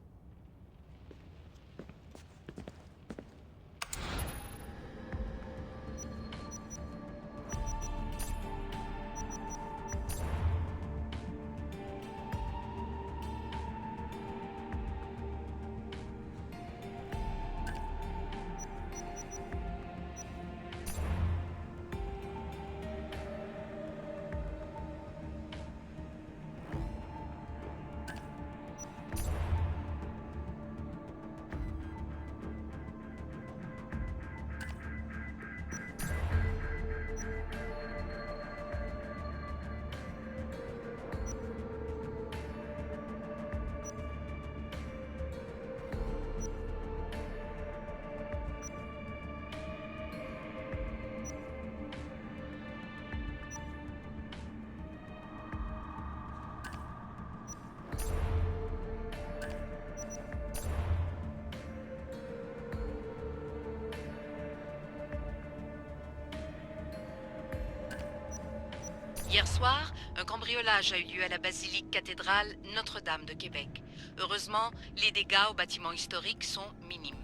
Hier soir, un cambriolage a eu lieu à la basilique cathédrale Notre-Dame de Québec. Heureusement, les dégâts au bâtiment historique sont minimes.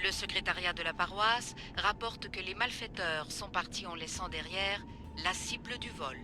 Le secrétariat de la paroisse rapporte que les malfaiteurs sont partis en laissant derrière la cible du vol.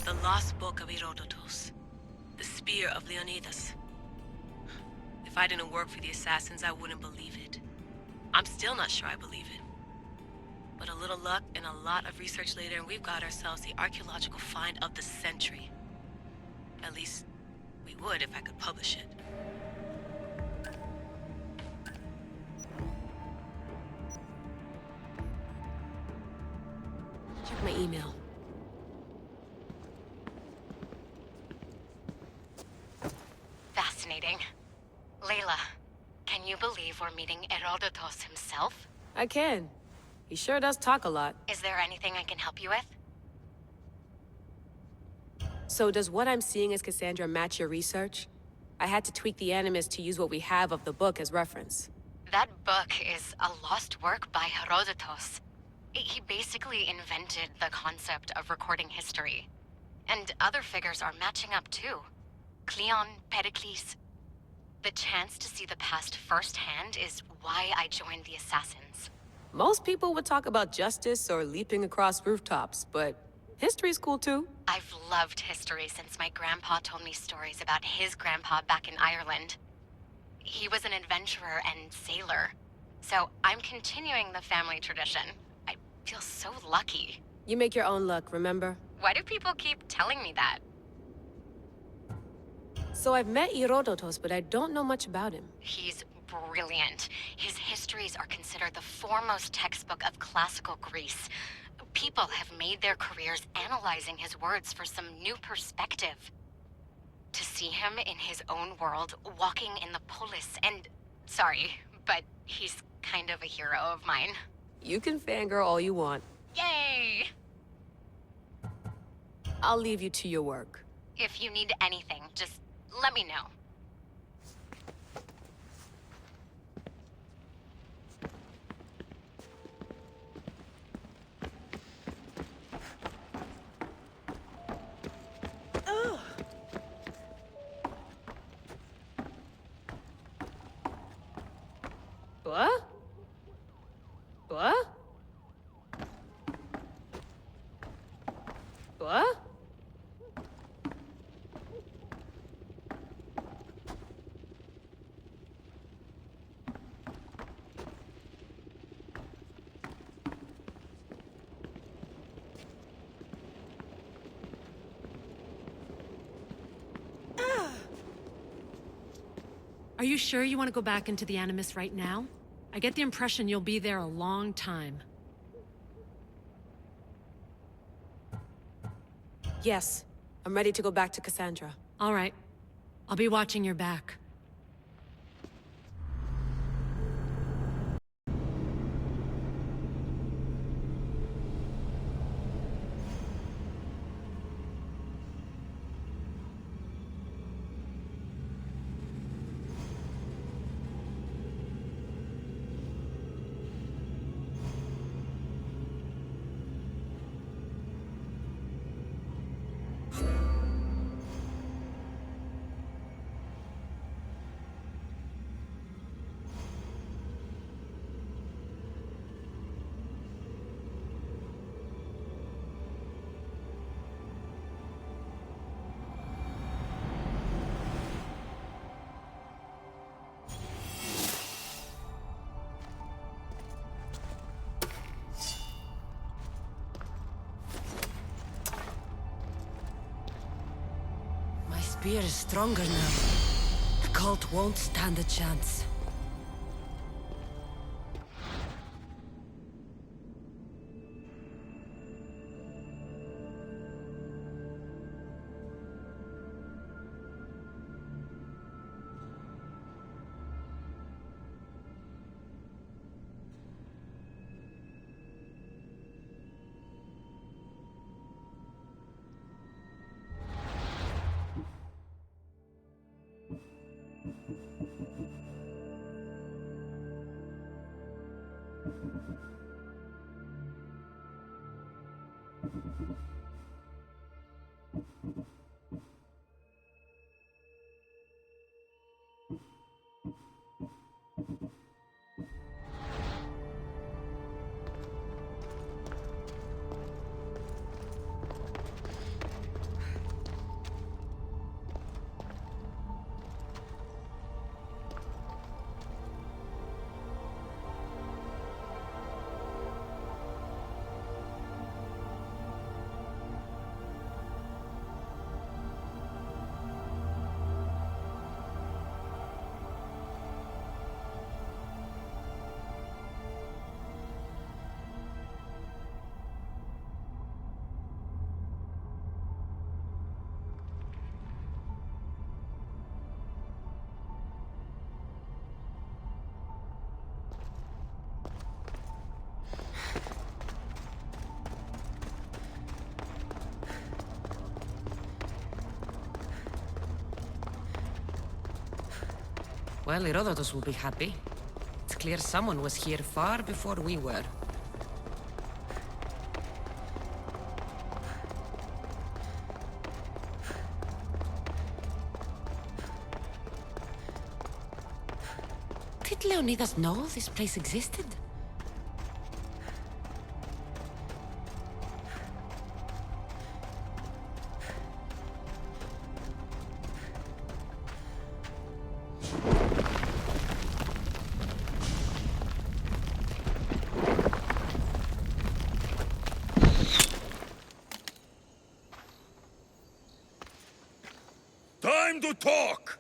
The Lost Book of Herodotus. The Spear of Leonidas. If I didn't work for the assassins, I wouldn't believe it. I'm still not sure I believe it. But But a little luck and a lot of research later, and we've got ourselves the archaeological find of the century. At least, we would if I could publish it. Check my email. Fascinating. Layla, can you believe we're meeting Herodotus himself? I can. He sure does talk a lot. Is there anything I can help you with? So does what I'm seeing as Cassandra match your research? I had to tweak the Animus to use what we have of the book as reference. That book is a lost work by Herodotus. He basically invented the concept of recording history. And other figures are matching up too. Cleon, Pericles. The chance to see the past firsthand is why I joined the Assassins. Most people would talk about justice or leaping across rooftops, but history's cool too. I've loved history since my grandpa told me stories about his grandpa back in Ireland. He was an adventurer and sailor, so I'm continuing the family tradition. I feel so lucky. You make your own luck, remember? Why do people keep telling me that? So I've met Herodotus, but I don't know much about him. He's brilliant. His histories are considered the foremost textbook of classical Greece. People have made their careers analyzing his words for some new perspective. To see him in his own world, walking in the polis, and... Sorry, but he's kind of a hero of mine. You can fangirl all you want. Yay! I'll leave you to your work. If you need anything, just let me know. What? What? What? Are you sure you want to go back into the Animus right now? I get the impression you'll be there a long time. Yes. I'm ready to go back to Cassandra. All right. I'll be watching your back. My spear is stronger now. The cult won't stand a chance. Well, Herodotus will be happy. It's clear someone was here far before we were. Did Leonidas know this place existed? Time to talk!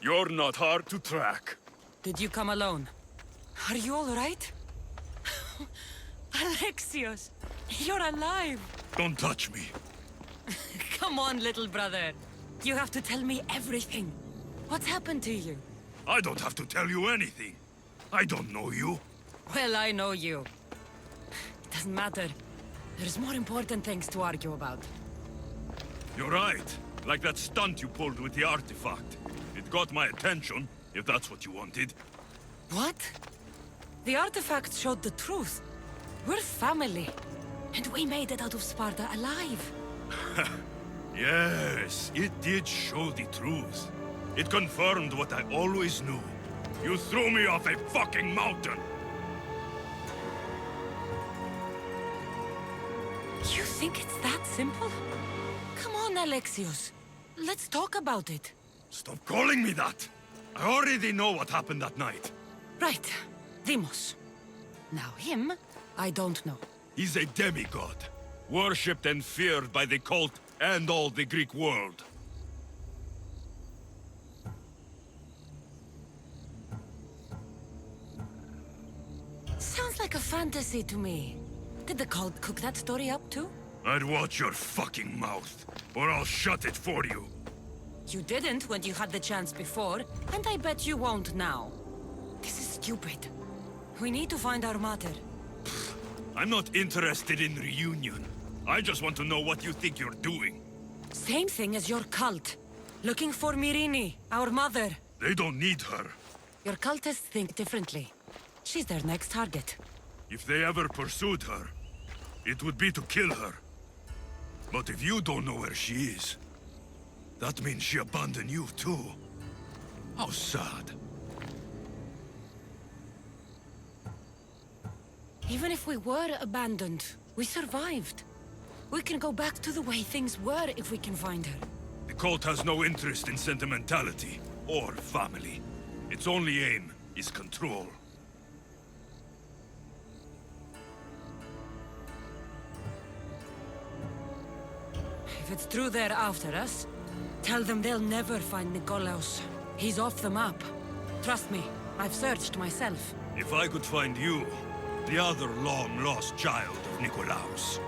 You're not hard to track. Did you come alone? Are you all right? Alexios, you're alive! Don't touch me. Come on, little brother. You have to tell me everything. What's happened to you? I don't have to tell you anything. I don't know you. Well, I know you. It doesn't matter. There's more important things to argue about. You're right. Like that stunt you pulled with the artifact. It got my attention, if that's what you wanted. What? The artifact showed the truth. We're family. And we made it out of Sparta alive. Yes, it did show the truth. It confirmed what I always knew. You threw me off a fucking mountain! You think it's that simple? Come on, Alexios. Let's talk about it. Stop calling me that! I already know what happened that night. Right. Deimos. Now him, I don't know. He's a demigod. Worshipped and feared by the cult and all the Greek world. Sounds like a fantasy to me. Did the cult cook that story up too? I'd watch your fucking mouth, or I'll shut it for you. You didn't when you had the chance before, and I bet you won't now. This is stupid. We need to find our mother. I'm not interested in reunion. I just want to know what you think you're doing. Same thing as your cult. Looking for Myrine, our mother. They don't need her. Your cultists think differently. She's their next target. If they ever pursued her, it would be to kill her. But if you don't know where she is, that means she abandoned you too. How sad. Even if we were abandoned, we survived. We can go back to the way things were if we can find her. The cult has no interest in sentimentality or family. Its only aim is control. If it's true they're after us, tell them they'll never find Nikolaos. He's off the map. Trust me, I've searched myself. If I could find you, the other long-lost child of Nikolaos,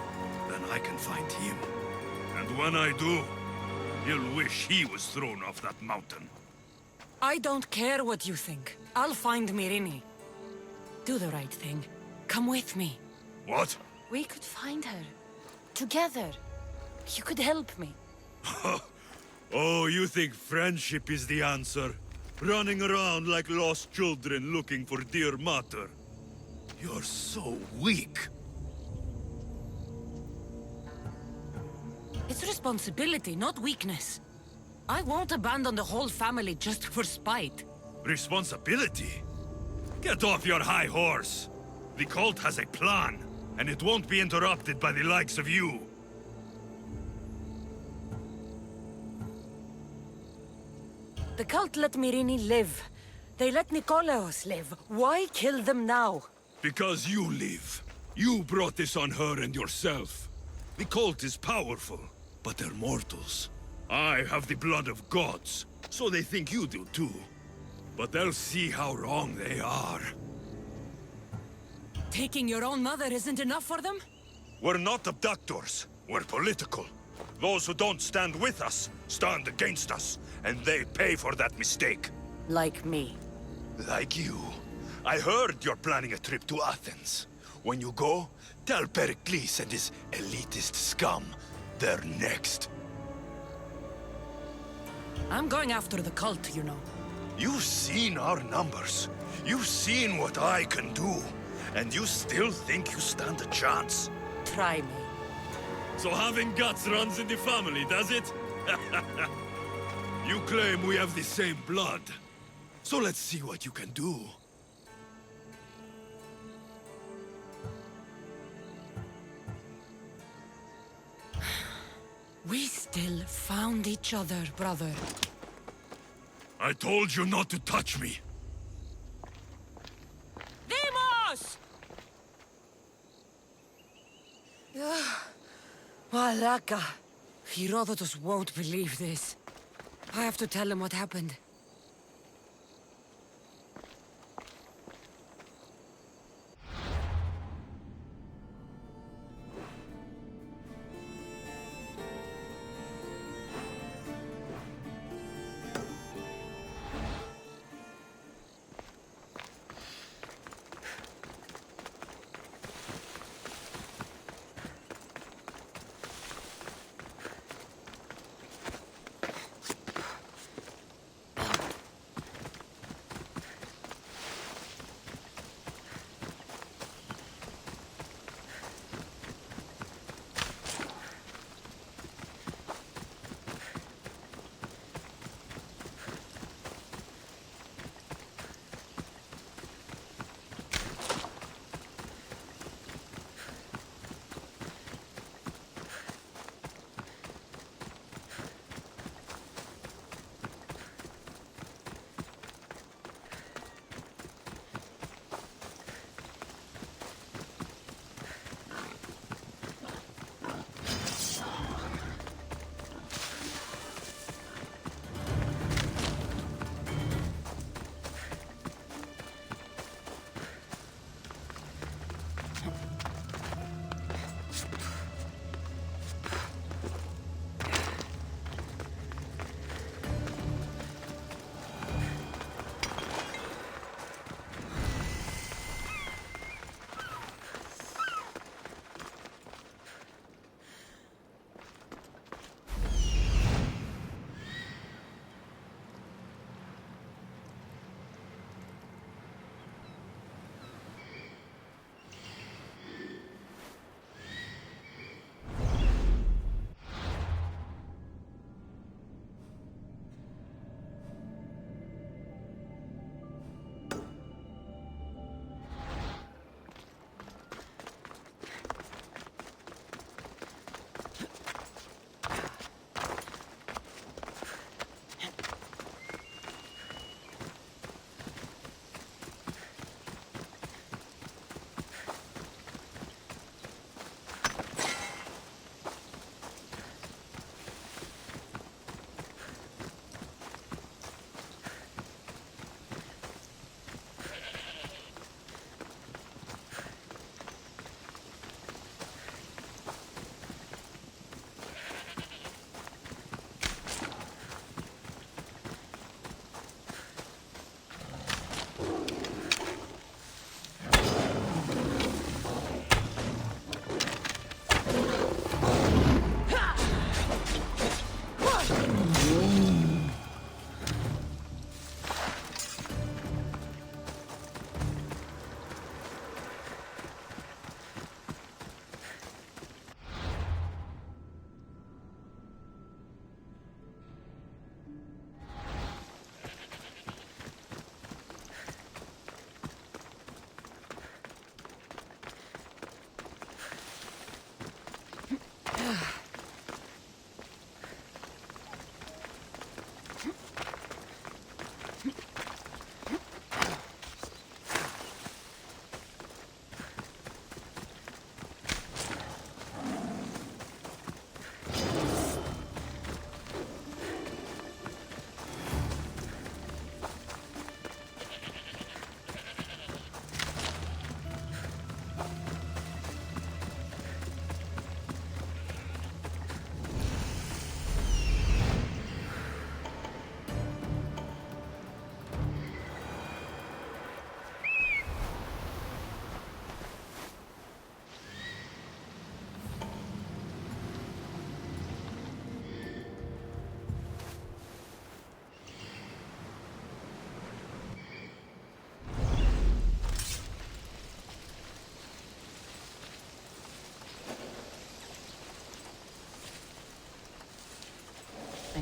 then I can find him. And when I do, he'll wish he was thrown off that mountain. I don't care what you think. I'll find Myrine. Do the right thing. Come with me. What? We could find her. Together. You could help me. Oh, you think friendship is the answer? Running around like lost children looking for dear mater. You're so weak. It's responsibility, not weakness. I won't abandon the whole family just for spite. Responsibility? Get off your high horse. The cult has a plan, and it won't be interrupted by the likes of you. The cult let Myrine live. They let Nikolaos live. Why kill them now? Because you live. You brought this on her and yourself. The cult is powerful, but they're mortals. I have the blood of gods, so they think you do too. But they'll see how wrong they are. Taking your own mother isn't enough for them? We're not abductors. We're political. Those who don't stand with us stand against us, and they pay for that mistake. Like me. Like you. I heard you're planning a trip to Athens. When you go, tell Pericles and his elitist scum they're next. I'm going after the cult, you know. You've seen our numbers. You've seen what I can do. And you still think you stand a chance? Try me. So having guts runs in the family, does it? You claim we have the same blood. So let's see what you can do. We still found each other, brother. I told you not to touch me. Demos! Malaka. Herodotus won't believe this. I have to tell him what happened.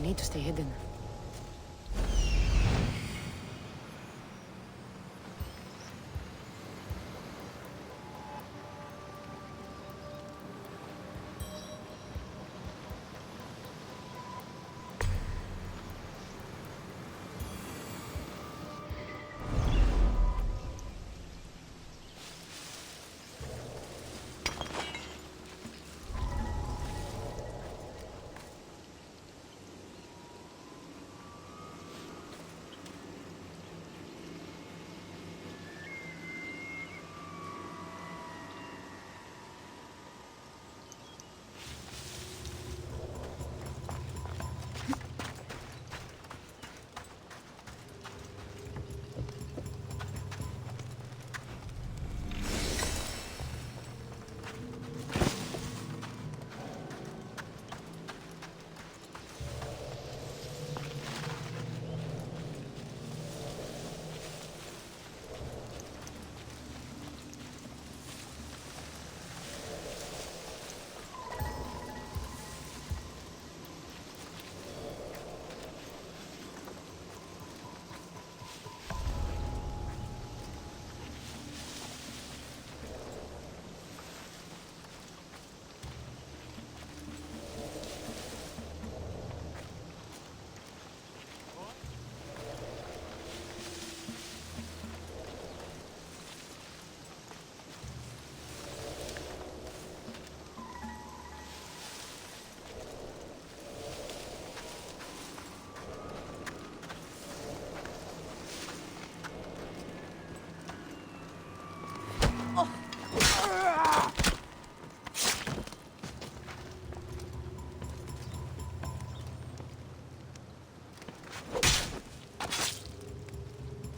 need to stay hidden.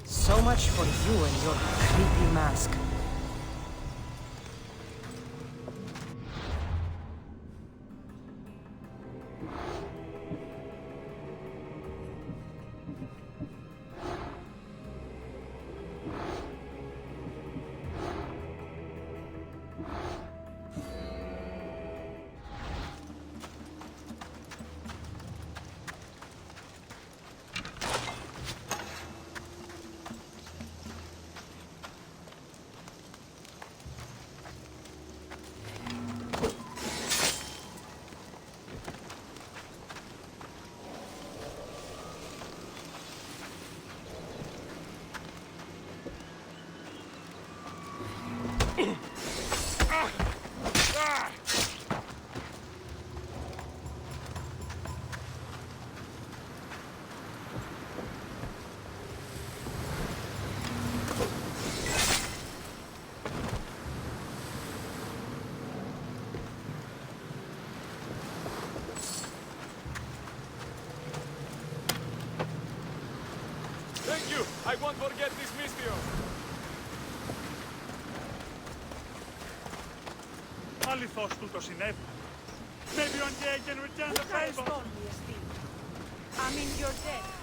So much for you and your creepy mask. Thank you! I won't forget this mystery. Αληθώς τούτο συνέβη. Maybe one day I can return the favor. I mean, you're dead.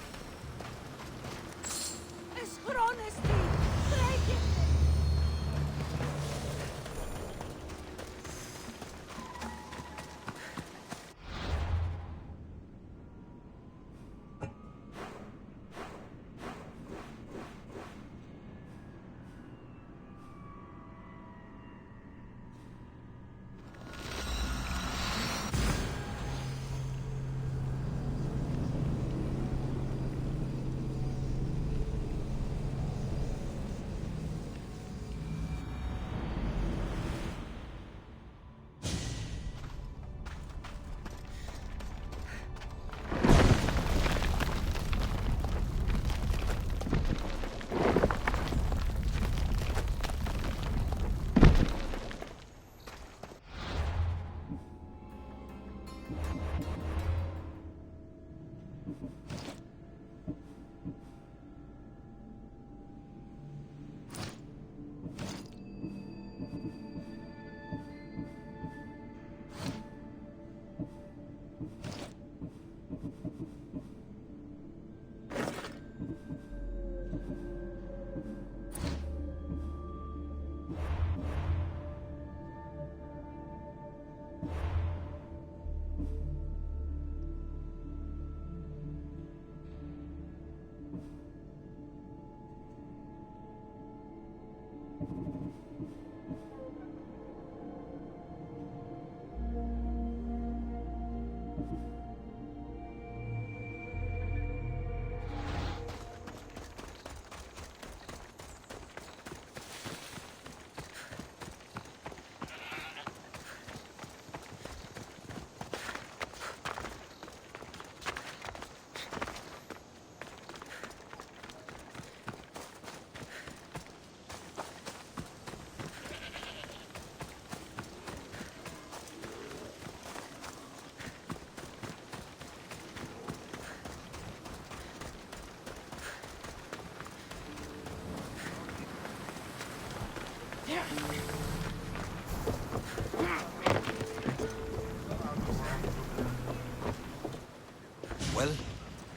Well,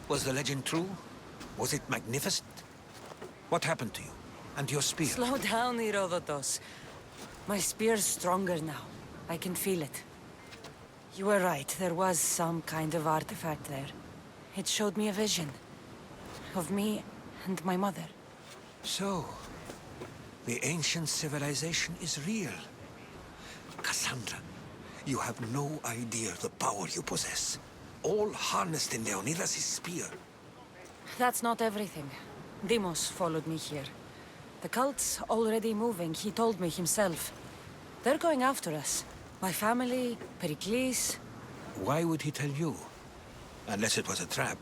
was the legend true? Was it magnificent? What happened to you? And your spear? Slow down, Herodotus. My spear's stronger now. I can feel it. You were right, there was some kind of artifact there. It showed me a vision. Of me and my mother. So, the ancient civilization is real. Cassandra, you have no idea the power you possess. All harnessed in Leonidas' spear. That's not everything. Deimos followed me here. The cult's already moving, he told me himself. They're going after us. My family, Pericles. Why would he tell you? Unless it was a trap.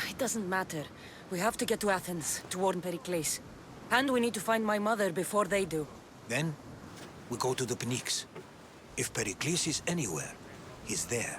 It doesn't matter. We have to get to Athens to warn Pericles. And we need to find my mother before they do. Then, we go to the Pnyx. If Pericles is anywhere, he's there.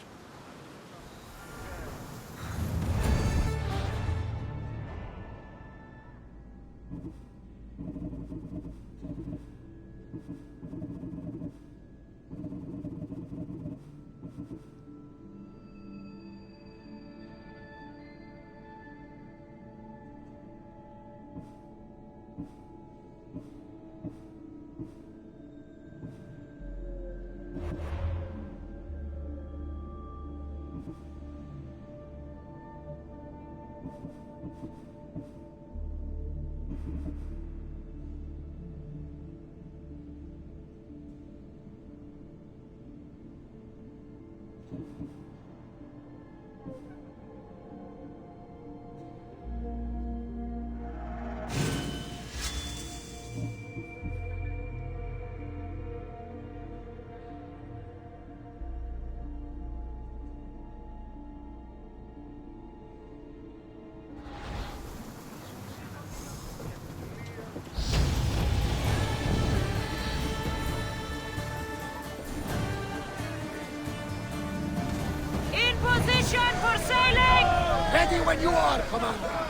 Position for sailing! Ready when you are, Commander!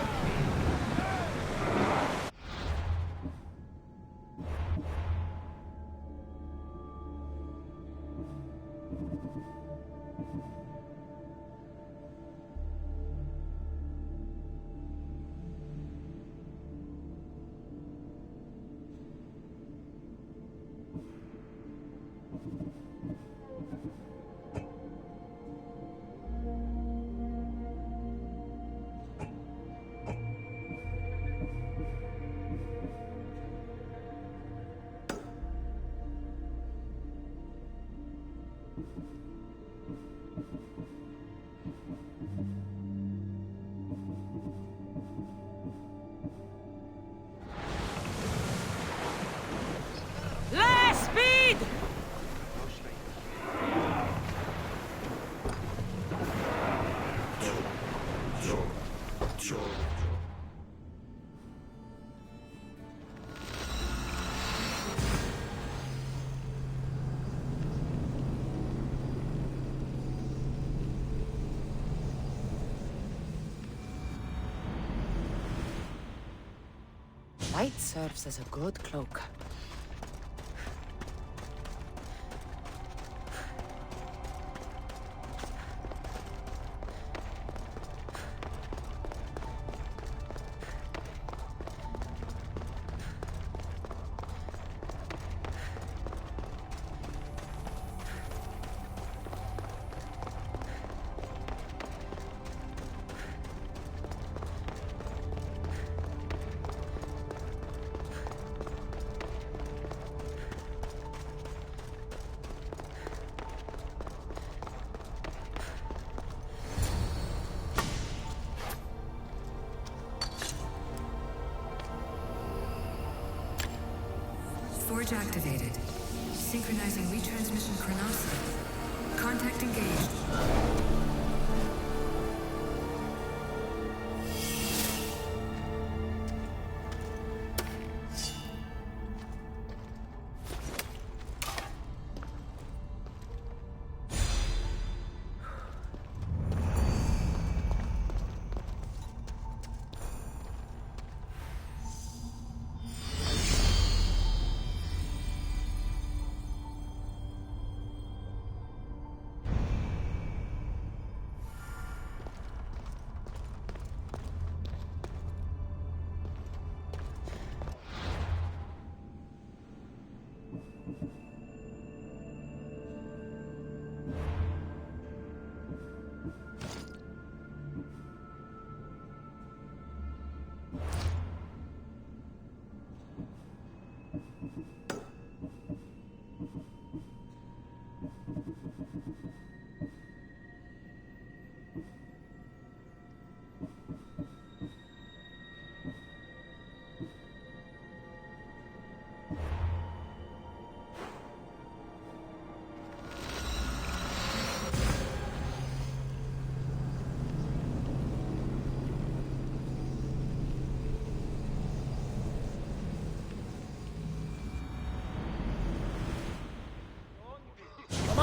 Less speed! Light serves as a good cloak. Forge activated. Synchronizing retransmission chronicity. Contact engaged.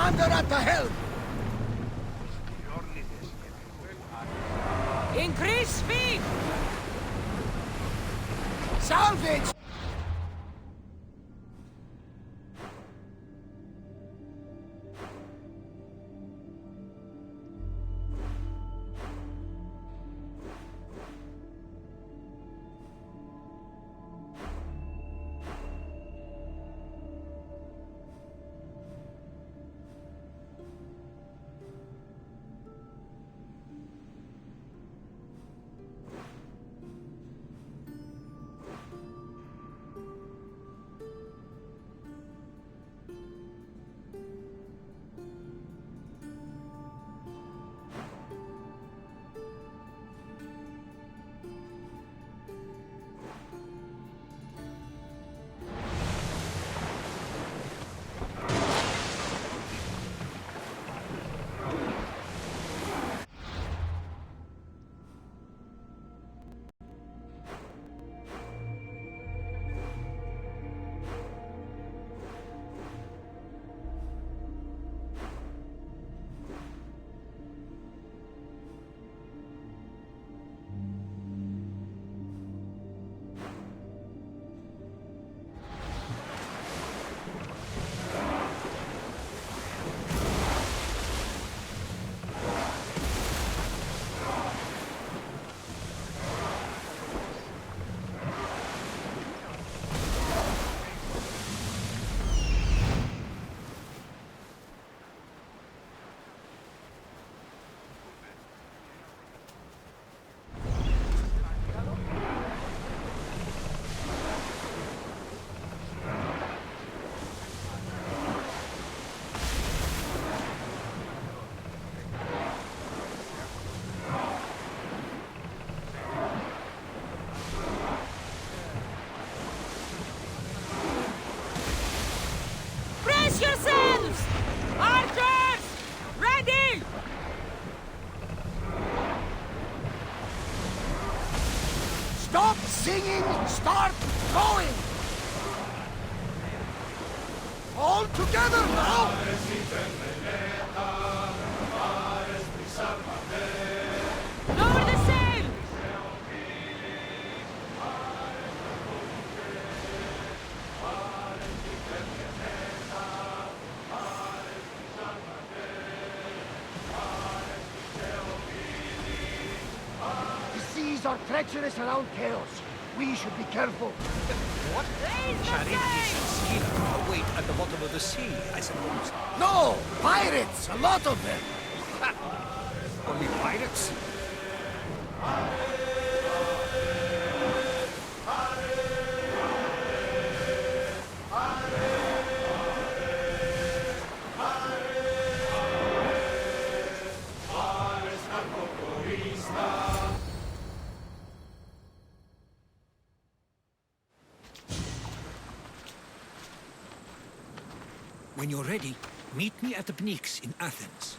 Commander at the helm! Increase speed! Salvage! Yourselves! Archers! Ready! Stop singing! Start going! All together now! Lower the sail! Are treacherous around chaos. We should be careful. What? Charybdis and Scylla await at the bottom of the sea, I suppose. No! Pirates! A lot of them! Only pirates? When you're ready, meet me at the Pnyx in Athens.